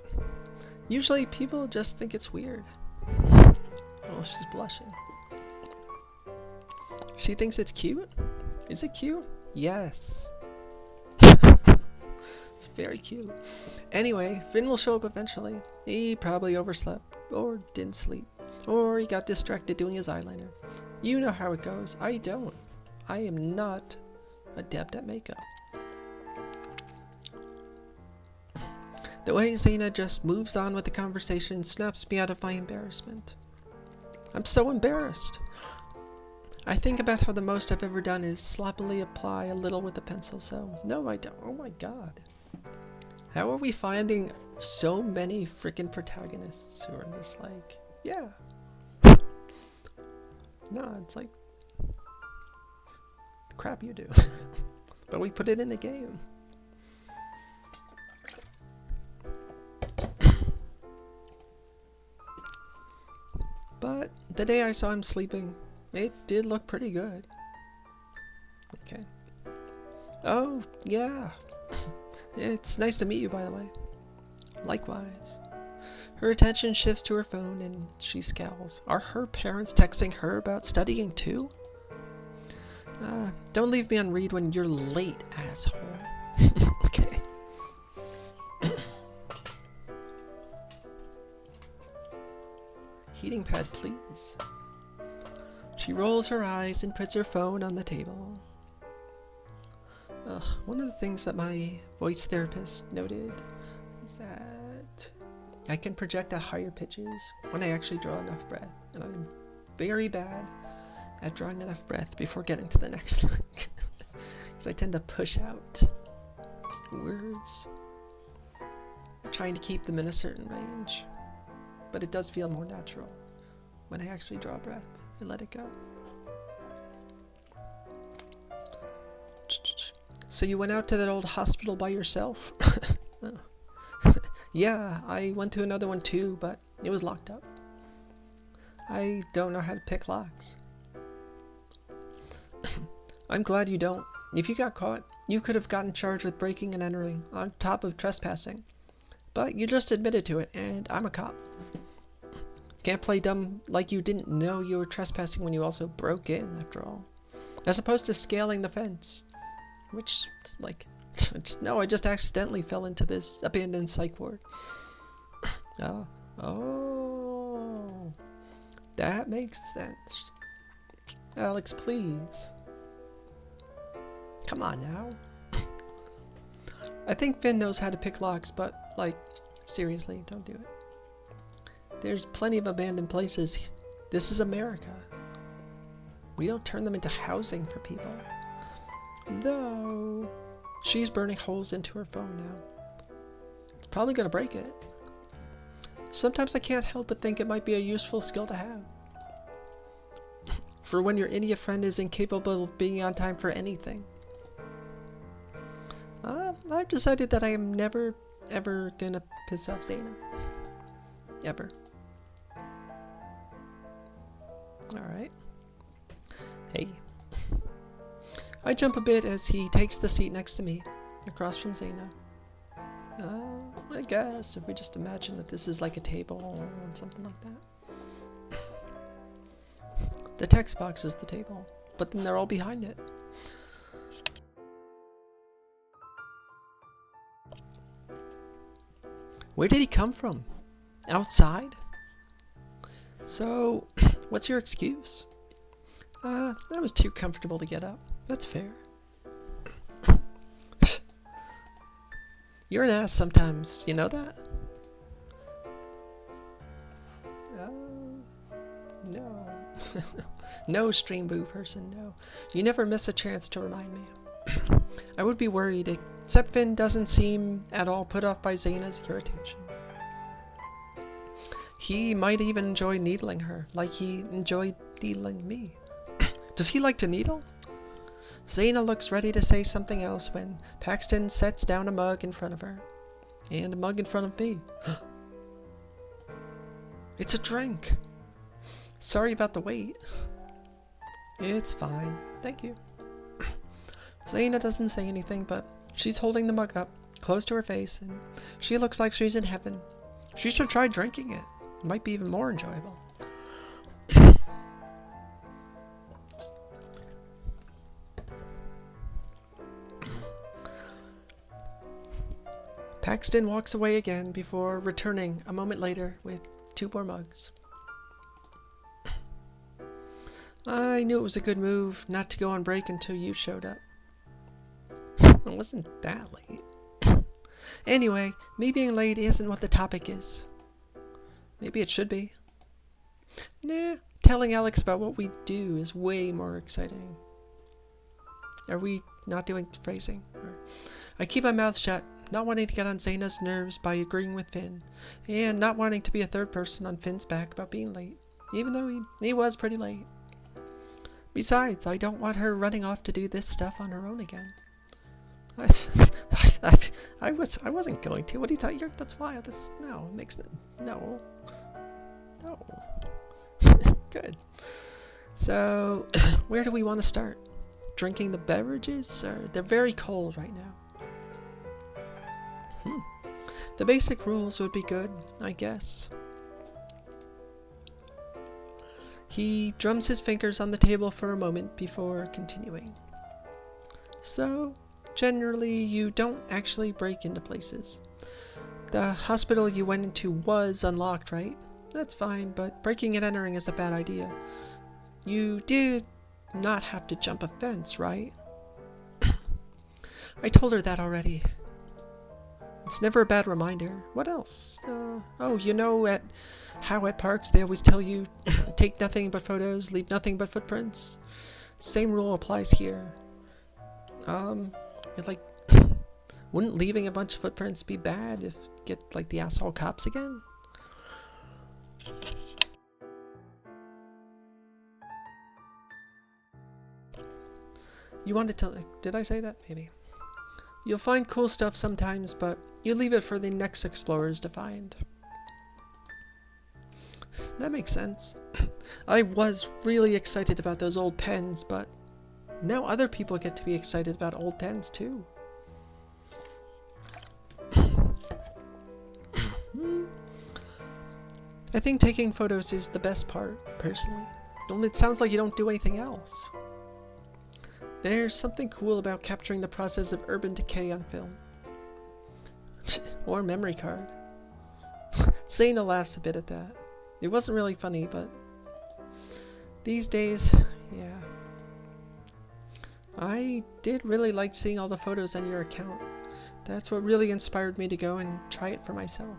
Usually people just think it's weird. Oh, she's blushing. She thinks it's cute? Is it cute? Yes. It's very cute. Anyway, Finn will show up eventually. He probably overslept, or didn't sleep, or he got distracted doing his eyeliner. You know how it goes. I don't. I am not adept at makeup. The way Zaina just moves on with the conversation snaps me out of my embarrassment. I'm so embarrassed. I think about how the most I've ever done is sloppily apply a little with a pencil, so no, I don't. Oh my god. How are we finding so many freaking protagonists who are just like, yeah. No, it's like crap you do. But we put it in the game. But the day I saw him sleeping, it did look pretty good. Okay. Oh, yeah. It's nice to meet you, by the way. Likewise. Her attention shifts to her phone and she scowls. Are her parents texting her about studying too? Don't leave me on read when you're late, asshole. Okay. Heating pad, please. She rolls her eyes and puts her phone on the table. One of the things that my voice therapist noted is that I can project at higher pitches when I actually draw enough breath, and I'm very bad at drawing enough breath before getting to the next line, because I tend to push out words, trying to keep them in a certain range, but it does feel more natural when I actually draw breath and let it go. So you went out to that old hospital by yourself? Oh. Yeah, I went to another one too, but it was locked up. I don't know how to pick locks. I'm glad you don't. If you got caught, you could have gotten charged with breaking and entering on top of trespassing. But you just admitted to it, and I'm a cop. Can't play dumb like you didn't know you were trespassing when you also broke in, after all. As opposed to scaling the fence. Which, like, no, I just accidentally fell into this abandoned psych ward. Oh, that makes sense. Alex, please. Come on now. I think Finn knows how to pick locks, but, like, seriously, don't do it. There's plenty of abandoned places. This is America. We don't turn them into housing for people. Though, she's burning holes into her phone now. It's probably gonna break it. Sometimes I can't help but think it might be a useful skill to have. For when your idiot friend is incapable of being on time for anything. I've decided that I am never, ever gonna piss off Zaina. Ever. Alright. Hey. I jump a bit as he takes the seat next to me, across from Zaina. I guess if we just imagine that this is like a table or something like that. The text box is the table, but then they're all behind it. Where did he come from? Outside? So, what's your excuse? I was too comfortable to get up. That's fair. You're an ass sometimes, you know that? No. No, Stream Boo person, no. You never miss a chance to remind me. I would be worried, except Finn doesn't seem at all put off by Zaina's irritation. He might even enjoy needling her, like he enjoyed needling me. Does he like to needle? Zaina looks ready to say something else when Paxton sets down a mug in front of her. And a mug in front of me. It's a drink. Sorry about the wait. It's fine. Thank you. Zaina doesn't say anything, but she's holding the mug up, close to her face, and she looks like she's in heaven. She should try drinking it. It might be even more enjoyable. Paxton walks away again before returning a moment later with 2 more mugs. I knew it was a good move not to go on break until you showed up. It wasn't that late. Anyway, me being late isn't what the topic is. Maybe it should be. Nah, telling Alex about what we do is way more exciting. Are we not doing phrasing? I keep my mouth shut, not wanting to get on Zaina's nerves by agreeing with Finn, and not wanting to be a third person on Finn's back about being late, even though he was pretty late. Besides, I don't want her running off to do this stuff on her own again. I wasn't going to. What are you talking? That's wild. No, it makes no. Good. So, where do we want to start? Drinking the beverages? They're very cold right now. The basic rules would be good, I guess. He drums his fingers on the table for a moment before continuing. So, generally, you don't actually break into places. The hospital you went into was unlocked, right? That's fine, but breaking and entering is a bad idea. You did not have to jump a fence, right? I told her that already. It's never a bad reminder. What else? You know at parks they always tell you take nothing but photos, leave nothing but footprints. Same rule applies here. Wouldn't leaving a bunch of footprints be bad if you get like the asshole cops again? You wanted to, did I say that? Maybe. You'll find cool stuff sometimes, but you leave it for the next explorers to find. That makes sense. I was really excited about those old pens, but now other people get to be excited about old pens too. I think taking photos is the best part, personally. It sounds like you don't do anything else. There's something cool about capturing the process of urban decay on film. Or memory card. Zaina laughs a bit at that. It wasn't really funny, but these days, yeah. I did really like seeing all the photos on your account. That's what really inspired me to go and try it for myself.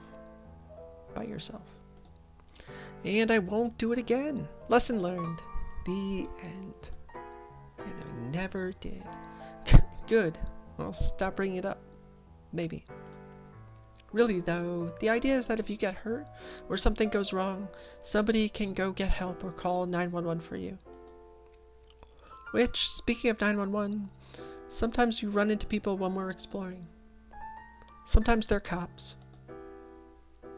By yourself. And I won't do it again. Lesson learned. The end. And I never did. Good. I'll stop bringing it up. Maybe. Really though, the idea is that if you get hurt or something goes wrong, somebody can go get help or call 911 for you. Which, speaking of 911, sometimes we run into people when we're exploring. Sometimes they're cops.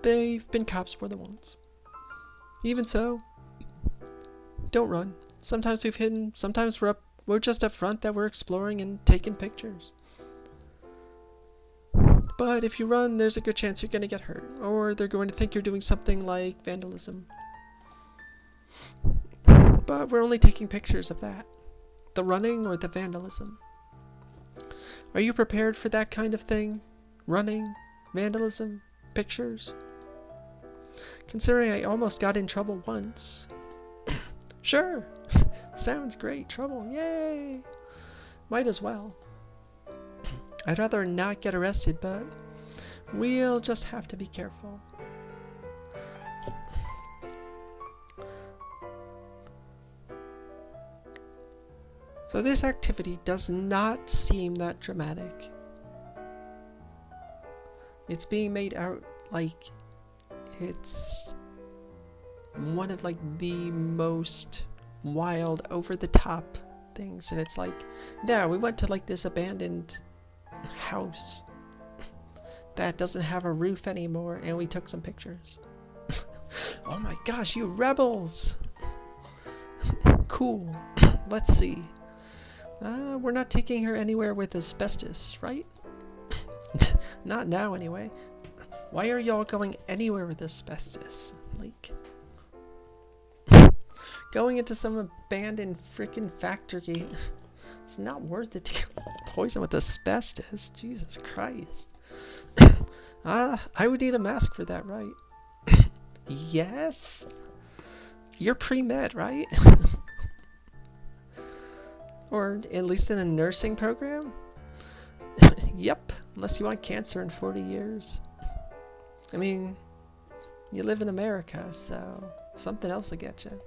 They've been cops more than once. Even so, don't run. Sometimes we've hidden, sometimes we're just up front that we're exploring and taking pictures. But if you run, there's a good chance you're going to get hurt, or they're going to think you're doing something like vandalism. But we're only taking pictures of that. The running or the vandalism. Are you prepared for that kind of thing? Running, vandalism, pictures? Considering I almost got in trouble once. Sure, sounds great. Trouble, yay! Might as well. I'd rather not get arrested, but we'll just have to be careful. So this activity does not seem that dramatic. It's being made out like it's one of like the most wild, over the top things. And it's like, no, we went to like this abandoned house that doesn't have a roof anymore, and we took some pictures. Oh my gosh, you rebels! Cool. Let's see. We're not taking her anywhere with asbestos, right? Not now, anyway. Why are y'all going anywhere with asbestos? Like, going into some abandoned freaking factory. It's not worth it to get poisoned with asbestos. Jesus Christ. I would need a mask for that, right? Yes? You're pre-med, right? Or at least in a nursing program? Yep, unless you want cancer in 40 years. I mean, you live in America, so something else will get you.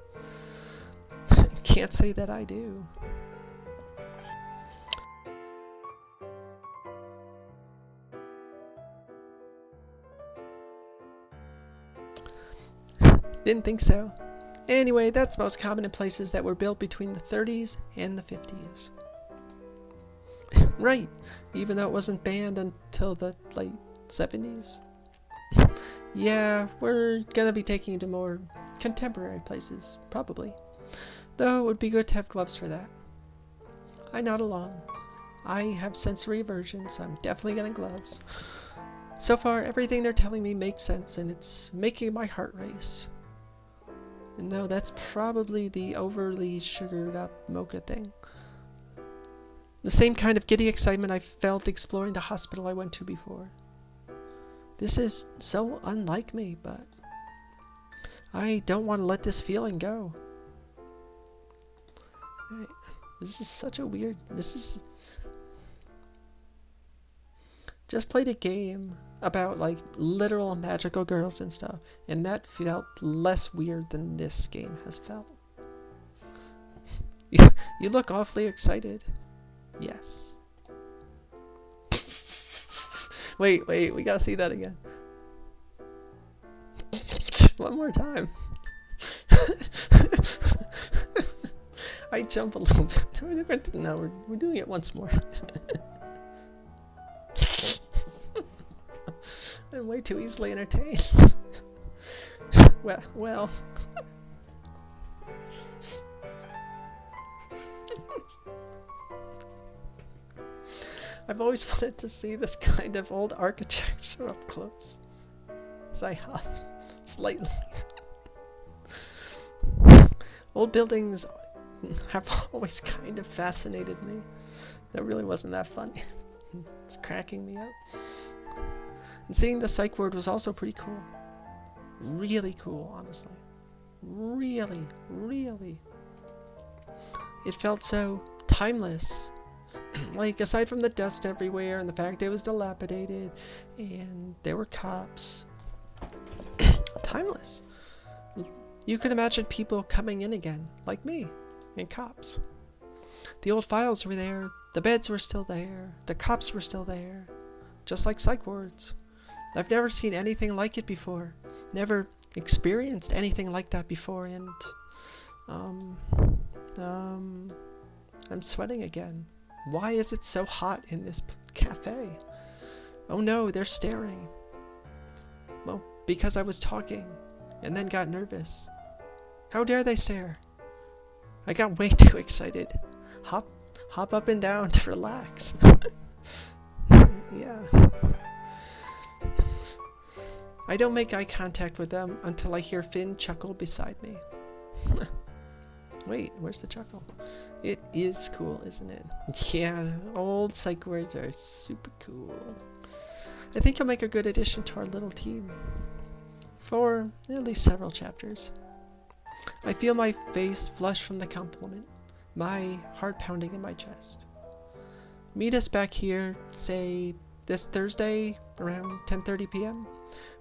Can't say that I do. Didn't think so. Anyway, that's most common in places that were built between the 30s and the 50s. Right, even though it wasn't banned until the late 70s. Yeah, we're gonna be taking you to more contemporary places, probably. Though it would be good to have gloves for that. I nod along. I have sensory aversion, so I'm definitely getting gloves. So far, everything they're telling me makes sense, and it's making my heart race. And no, that's probably the overly sugared up mocha thing. The same kind of giddy excitement I felt exploring the hospital I went to before. This is so unlike me, but I don't want to let this feeling go. Right. This is such a weird... Just played a game about like literal magical girls and stuff, and that felt less weird than this game has felt. You look awfully excited. Yes. Wait, we gotta see that again. One more time. I jump a little bit. No, we're doing it once more. I'm way too easily entertained. Well. I've always wanted to see this kind of old architecture up close. As I hop slightly. Old buildings have always kind of fascinated me. That really wasn't that funny. It's cracking me up. And seeing the psych ward was also pretty cool. Really cool, honestly. Really. It felt so timeless. Like, aside from the dust everywhere and the fact it was dilapidated and there were cops. Timeless. You could imagine people coming in again, like me, and cops. The old files were there, the beds were still there, the cops were still there, just like psych wards. I've never seen anything like it before, never experienced anything like that before, and I'm sweating again. Why is it so hot in this cafe? Oh no, they're staring. Well, because I was talking, and then got nervous. How dare they stare? I got way too excited. Hop up and down to relax. Yeah. I don't make eye contact with them until I hear Finn chuckle beside me. Wait, where's the chuckle? It is cool, isn't it? Yeah, old psych wards are super cool. I think you'll make a good addition to our little team. For at least several chapters. I feel my face flush from the compliment, my heart pounding in my chest. Meet us back here, say, this Thursday around 10:30 p.m.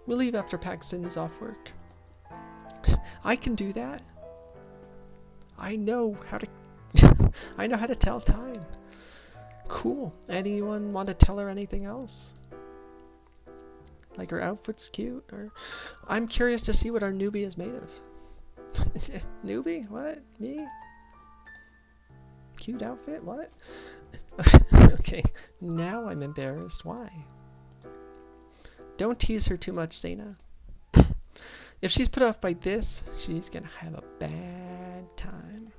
We'll leave after Paxton's off work. I can do that. I know how to tell time. Cool. Anyone want to tell her anything else? Like her outfit's cute, or I'm curious to see what our newbie is made of. Newbie? What? Me? Cute outfit? What? Okay, now I'm embarrassed. Why? Don't tease her too much, Zaina. If she's put off by this, she's gonna have a bad time.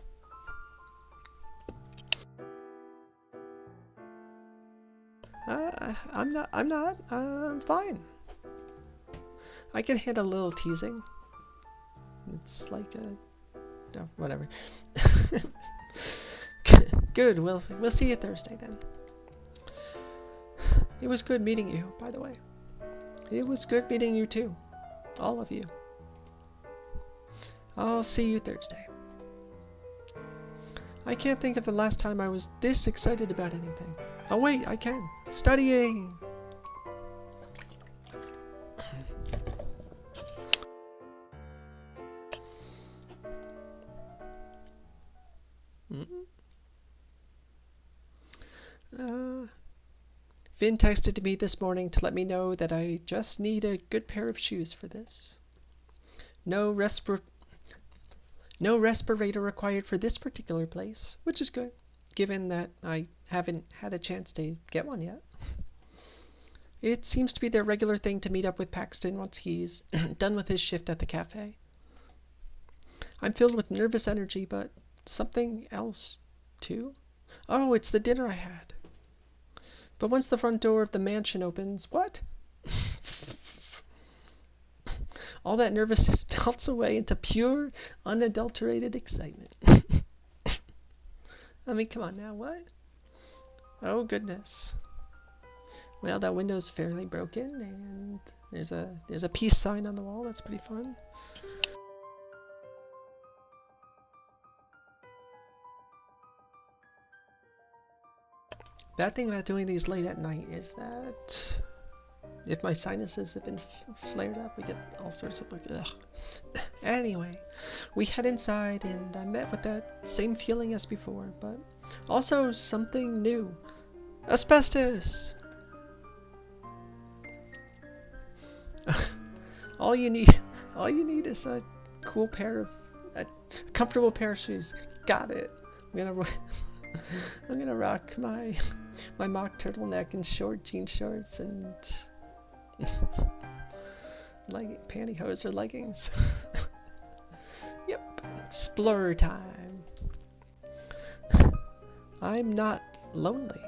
I'm fine. I can handle a little teasing. It's like a... no, whatever. Good, we'll see you Thursday then. It was good meeting you, by the way. It was good meeting you too. All of you. I'll see you Thursday. I can't think of the last time I was this excited about anything. Oh wait, I can. Studying! Finn texted me this morning to let me know that I just need a good pair of shoes for this. No respirator required for this particular place, which is good, given that I haven't had a chance to get one yet. It seems to be their regular thing to meet up with Paxton once he's done with his shift at the cafe. I'm filled with nervous energy, but something else, too. Oh, it's the dinner I had. But once the front door of the mansion opens, what? All that nervousness melts away into pure, unadulterated excitement. I mean, come on now, what? Oh, goodness. Well, that window's fairly broken, and there's a peace sign on the wall. That's pretty fun. Bad thing about doing these late at night is that if my sinuses have been flared up, we get all sorts of ugh. Anyway, we head inside and I met with that same feeling as before, but also something new. Asbestos! all you need is a cool a comfortable pair of shoes. Got it. I'm gonna rock my mock turtleneck and short jean shorts and like pantyhose or leggings. Yep, explore time. I'm not lonely,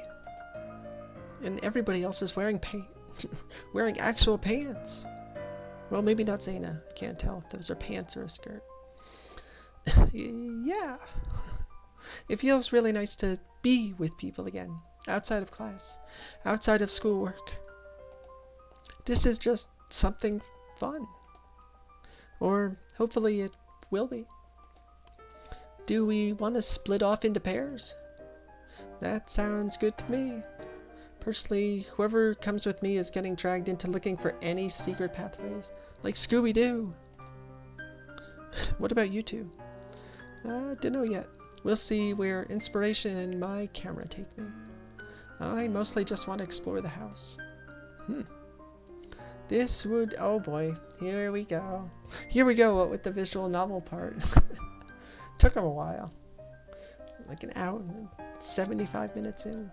and everybody else is wearing wearing actual pants. Well, maybe not Zaina. Can't tell if those are pants or a skirt. Yeah. It feels really nice to be with people again, outside of class, outside of schoolwork. This is just something fun. Or hopefully it will be. Do we want to split off into pairs? That sounds good to me. Personally, whoever comes with me is getting dragged into looking for any secret pathways, like Scooby-Doo. What about you two? Don't know yet. We'll see where inspiration and my camera take me. I mostly just want to explore the house. This would... oh boy, here we go. Here we go with the visual novel part. Took him a while. Like an hour, 75 minutes in.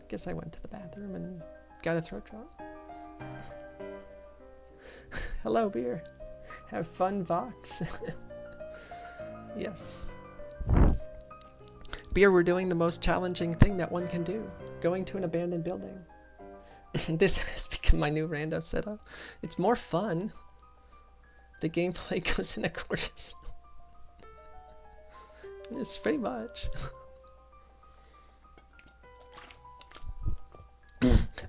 Guess I went to the bathroom and got a throat drop. Hello, beer. Have fun, Vox. Yes. Beer, we're doing the most challenging thing that one can do. Going to an abandoned building. This has become my new rando setup. It's more fun. The gameplay goes in quarters. It's pretty much.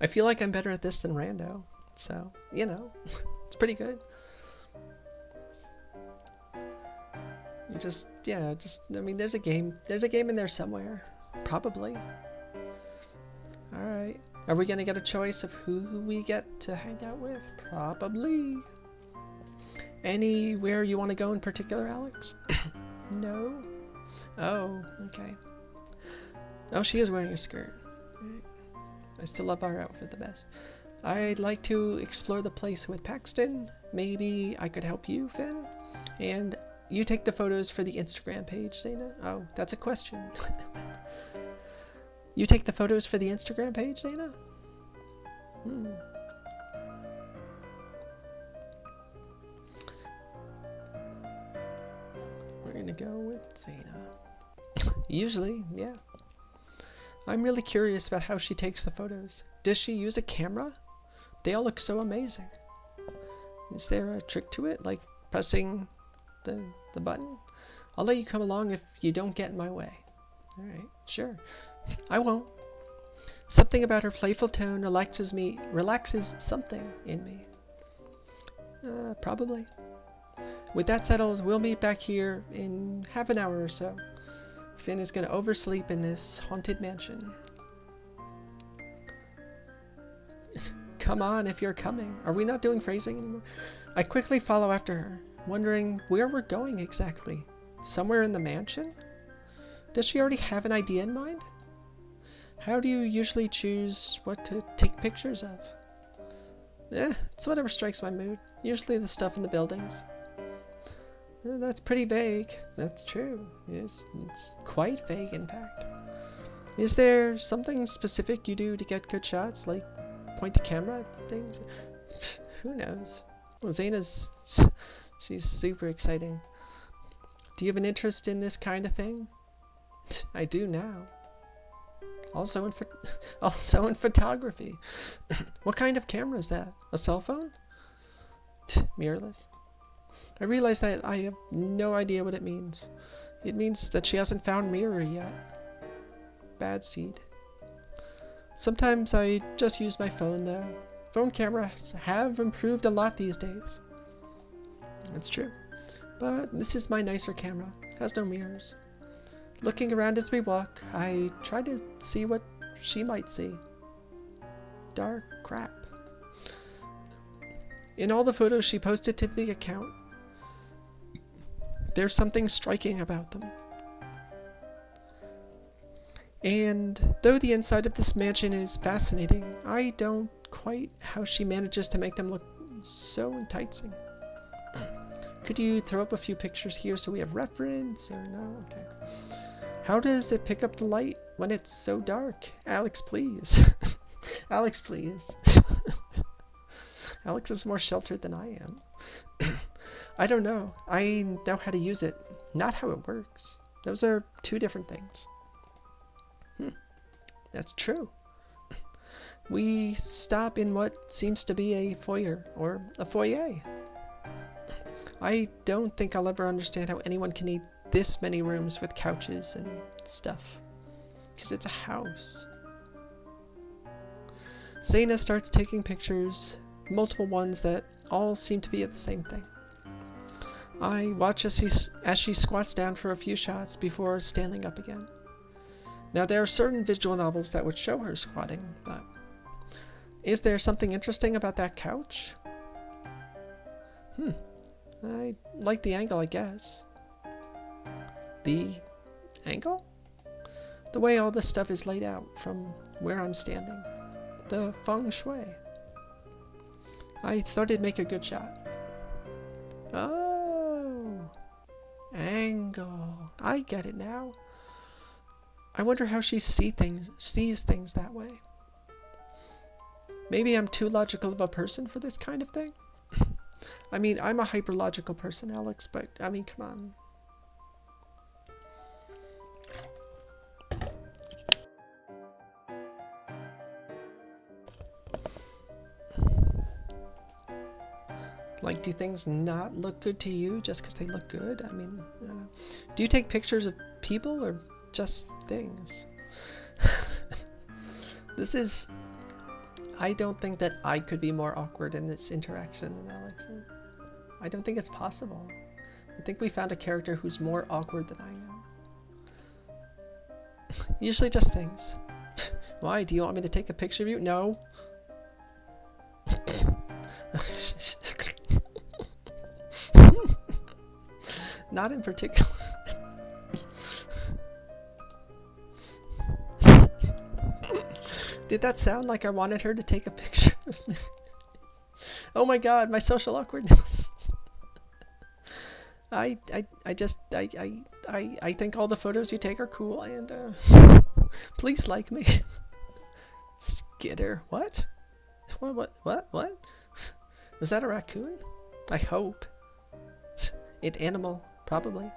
I feel like I'm better at this than rando. So, you know, it's pretty good. I mean, there's a game in there somewhere. Probably. Alright. Are we gonna get a choice of who we get to hang out with? Probably. Anywhere you want to go in particular, Alex? No? Oh, okay. Oh, she is wearing a skirt. I still love our outfit the best. I'd like to explore the place with Paxton. Maybe I could help you, Finn. And You take the photos for the Instagram page, Zaina? Oh, that's a question. You take the photos for the Instagram page, Zaina? We're gonna go with Zaina. Usually, yeah. I'm really curious about how she takes the photos. Does she use a camera? They all look so amazing. Is there a trick to it, like pressing the button? I'll let you come along if you don't get in my way. Alright, sure. I won't. Something about her playful tone relaxes something in me. Probably. With that settled, we'll meet back here in half an hour or so. Finn is going to oversleep in this haunted mansion. Come on if you're coming. Are we not doing phrasing anymore? I quickly follow after her, wondering where we're going exactly. Somewhere in the mansion? Does she already have an idea in mind? How do you usually choose what to take pictures of? It's whatever strikes my mood. Usually the stuff in the buildings. That's pretty vague. That's true. It's quite vague, in fact. Is there something specific you do to get good shots, like point the camera at things? Who knows? Well, she's super exciting. Do you have an interest in this kind of thing? I do now. Also in photography. What kind of camera is that? A cell phone? Mirrorless. I realize that I have no idea what it means. It means that she hasn't found mirror yet. Bad seed. Sometimes I just use my phone though. Phone cameras have improved a lot these days. That's true. But this is my nicer camera. It has no mirrors. Looking around as we walk, I try to see what she might see. Dark crap. In all the photos she posted to the account, there's something striking about them. And though the inside of this mansion is fascinating, I don't quite how she manages to make them look so enticing. Could you throw up a few pictures here so we have reference, or no? Okay. How does it pick up the light when it's so dark? Alex, please. Alex, please. Alex is more sheltered than I am. I don't know. I know how to use it, not how it works. Those are two different things. That's true. We stop in what seems to be a foyer, or a foyer. I don't think I'll ever understand how anyone can need this many rooms with couches and stuff. Because it's a house. Zaina starts taking pictures, multiple ones that all seem to be of the same thing. I watch as she squats down for a few shots before standing up again. Now there are certain visual novels that would show her squatting, but is there something interesting about that couch? I like the angle, I guess. The angle? The way all this stuff is laid out from where I'm standing. The feng shui. I thought it'd make a good shot. Oh, angle. I get it now. I wonder how she sees things that way. Maybe I'm too logical of a person for this kind of thing? I mean, I'm a hyper-logical person, Alex, but, I mean, come on. Like, do things not look good to you just because they look good? I mean, I don't know. Do you take pictures of people or just things? I don't think that I could be more awkward in this interaction than Alex is. I don't think it's possible. I think we found a character who's more awkward than I am. Usually just things. Why? Do you want me to take a picture of you? No. Not in particular. Did that sound like I wanted her to take a picture of me? Oh my god, my social awkwardness. I think all the photos you take are cool, and please like me. Skitter. What? What? Was that a raccoon? I hope. An animal, probably.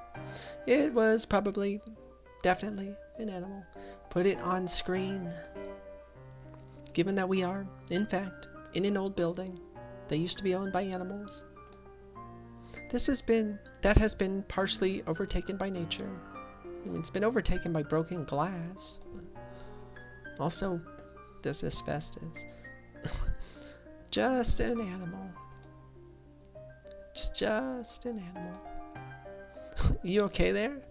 It was probably, definitely an animal. Put it on screen. Given that we are, in fact, in an old building that used to be owned by animals, that has been partially overtaken by nature. I mean, it's been overtaken by broken glass. Also, this asbestos. Just an animal. Just an animal. You okay there?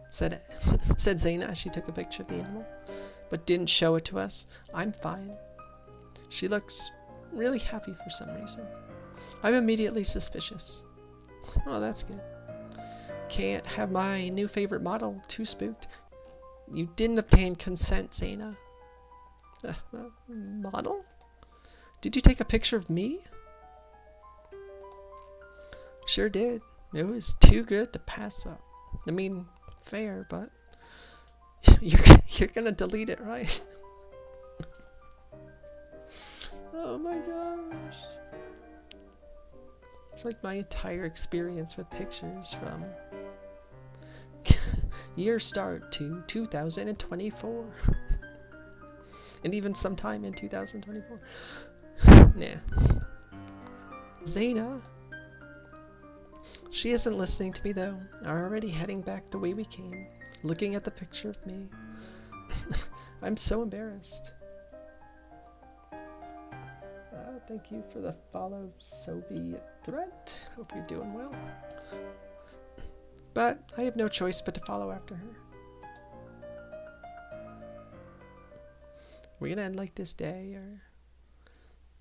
Said Zaina. She took a picture of the animal, but didn't show it to us. I'm fine. She looks really happy for some reason. I'm immediately suspicious. Oh, that's good. Can't have my new favorite model too spooked. You didn't obtain consent, Zaina. Model? Did you take a picture of me? Sure did. It was too good to pass up. I mean, fair, but you're gonna delete it, right? Oh my gosh. It's like my entire experience with pictures from year start to 2024. And even sometime in 2024. Nah. Zaina. She isn't listening to me though. Already heading back the way we came. Looking at the picture of me. I'm so embarrassed. Thank you for the follow, Soviet threat. Hope you're doing well. But I have no choice but to follow after her. We're gonna end like this day, or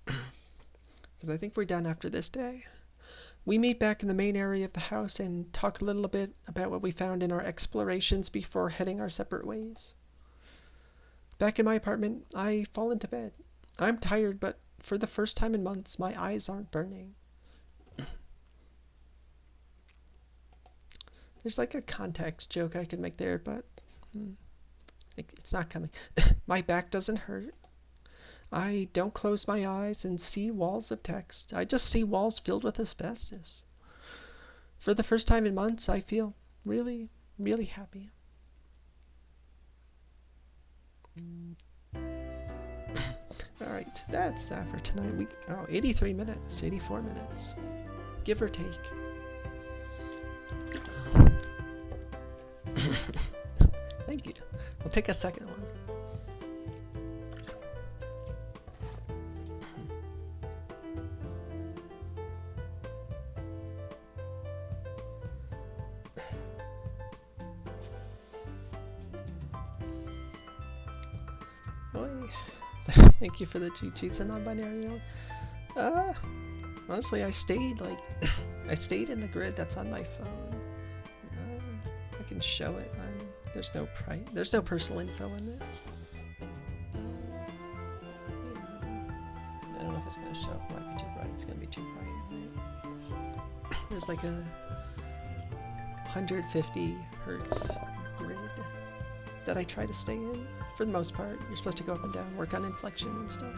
because I think we're done after this day. We meet back in the main area of the house and talk a little bit about what we found in our explorations before heading our separate ways. Back in my apartment, I fall into bed. I'm tired, but for the first time in months, my eyes aren't burning. There's like a context joke I could make there, but it's not coming. My back doesn't hurt. I don't close my eyes and see walls of text. I just see walls filled with asbestos. For the first time in months, I feel really, really happy. Alright, that's that for tonight. 83 minutes, 84 minutes. Give or take. Thank you. We'll take a second one. Thank you for the GGs and non-binary. Honestly, I stayed in the grid that's on my phone. I can show it. There's no personal info in this. I don't know if it's gonna show up. Might be too bright. It's gonna be too bright. Right? There's like a 150 hertz grid that I try to stay in. For the most part, you're supposed to go up and down, work on inflection and stuff.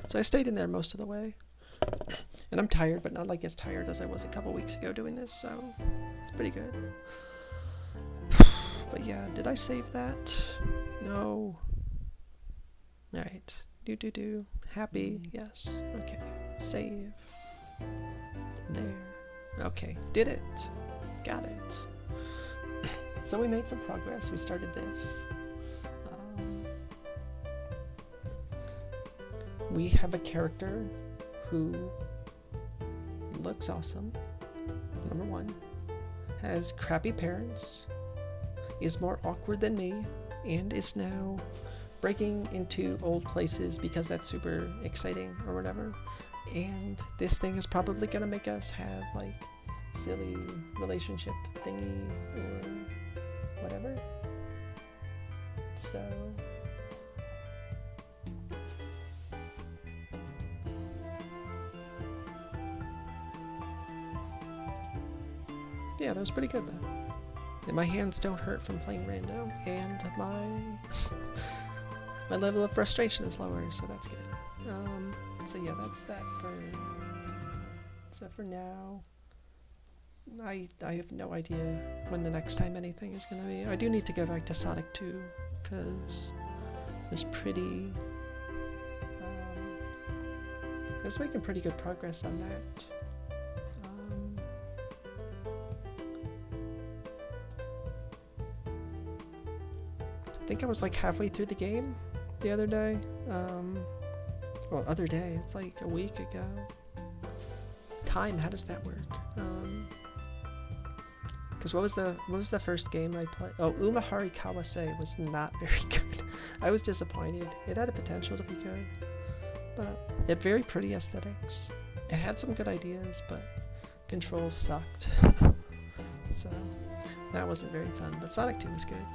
So I stayed in there most of the way. And I'm tired, but not like as tired as I was a couple weeks ago doing this, so it's pretty good. But yeah, did I save that? No. Alright. Do. Happy. Yes. Okay. Save. There. Okay. Did it. Got it. So we made some progress. We started this. We have a character who looks awesome, number one, has crappy parents, is more awkward than me, and is now breaking into old places because that's super exciting or whatever. And this thing is probably gonna make us have like silly relationship thingy or whatever. So Yeah, that was pretty good though. And my hands don't hurt from playing random, and my my level of frustration is lower, so that's good. So yeah, that's that for. Except for now, I have no idea when the next time anything is gonna be. I do need to go back to Sonic 2 because it was pretty. I was making pretty good progress on that. I think I was like halfway through the game the other day. Well, other day, it's like a week ago. Time, how does that work? Because what was the first game I played? Oh, Umahari Kawase was not very good. I was disappointed. It had a potential to be good, but it had very pretty aesthetics. It had some good ideas, but controls sucked. So that wasn't very fun. But Sonic 2 was good.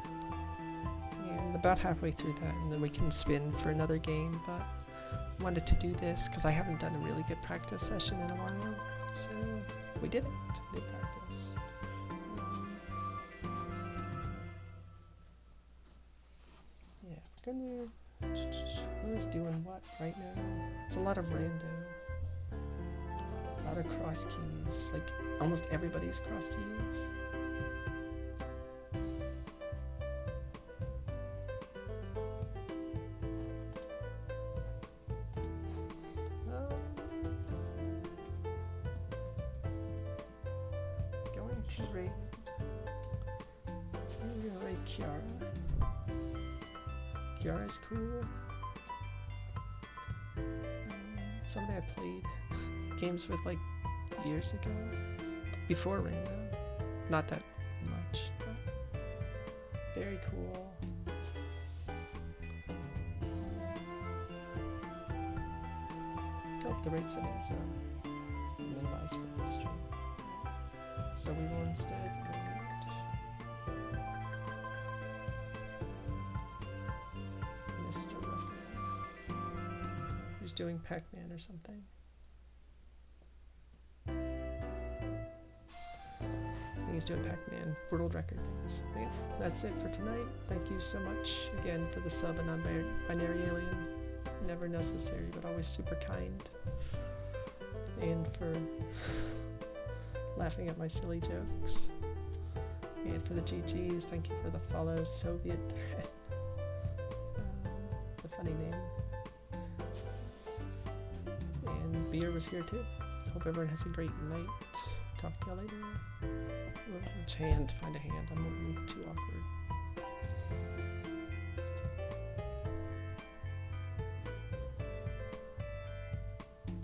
And about halfway through that, and then we can spin for another game. But I wanted to do this because I haven't done a really good practice session in a while. So we did it. We did practice. Yeah, we're gonna. Who's doing what right now? It's a lot of random. A lot of cross keys. Like almost everybody's cross keys. Going to raid. I'm gonna raid Kiara. Kiara's cool. Somebody I played games with like years ago, before Rainbow. Not that much, but very cool. Oh, the rate settings are minimized for this stream. So we will instead raid Mr. Rucker, who's doing Pac-Man or something. I think he's doing Pac-Man world record things. But yeah, that's it for tonight. Thank you so much again for the sub and non-binary alien. Never necessary, but always super kind. And for laughing at my silly jokes. And for the GGs, thank you for the follow, Soviet thread. It's a funny name. And Beer was here too. Hope everyone has a great night. Talk to you later. Which hand? Find a hand. I'm moving too awkward.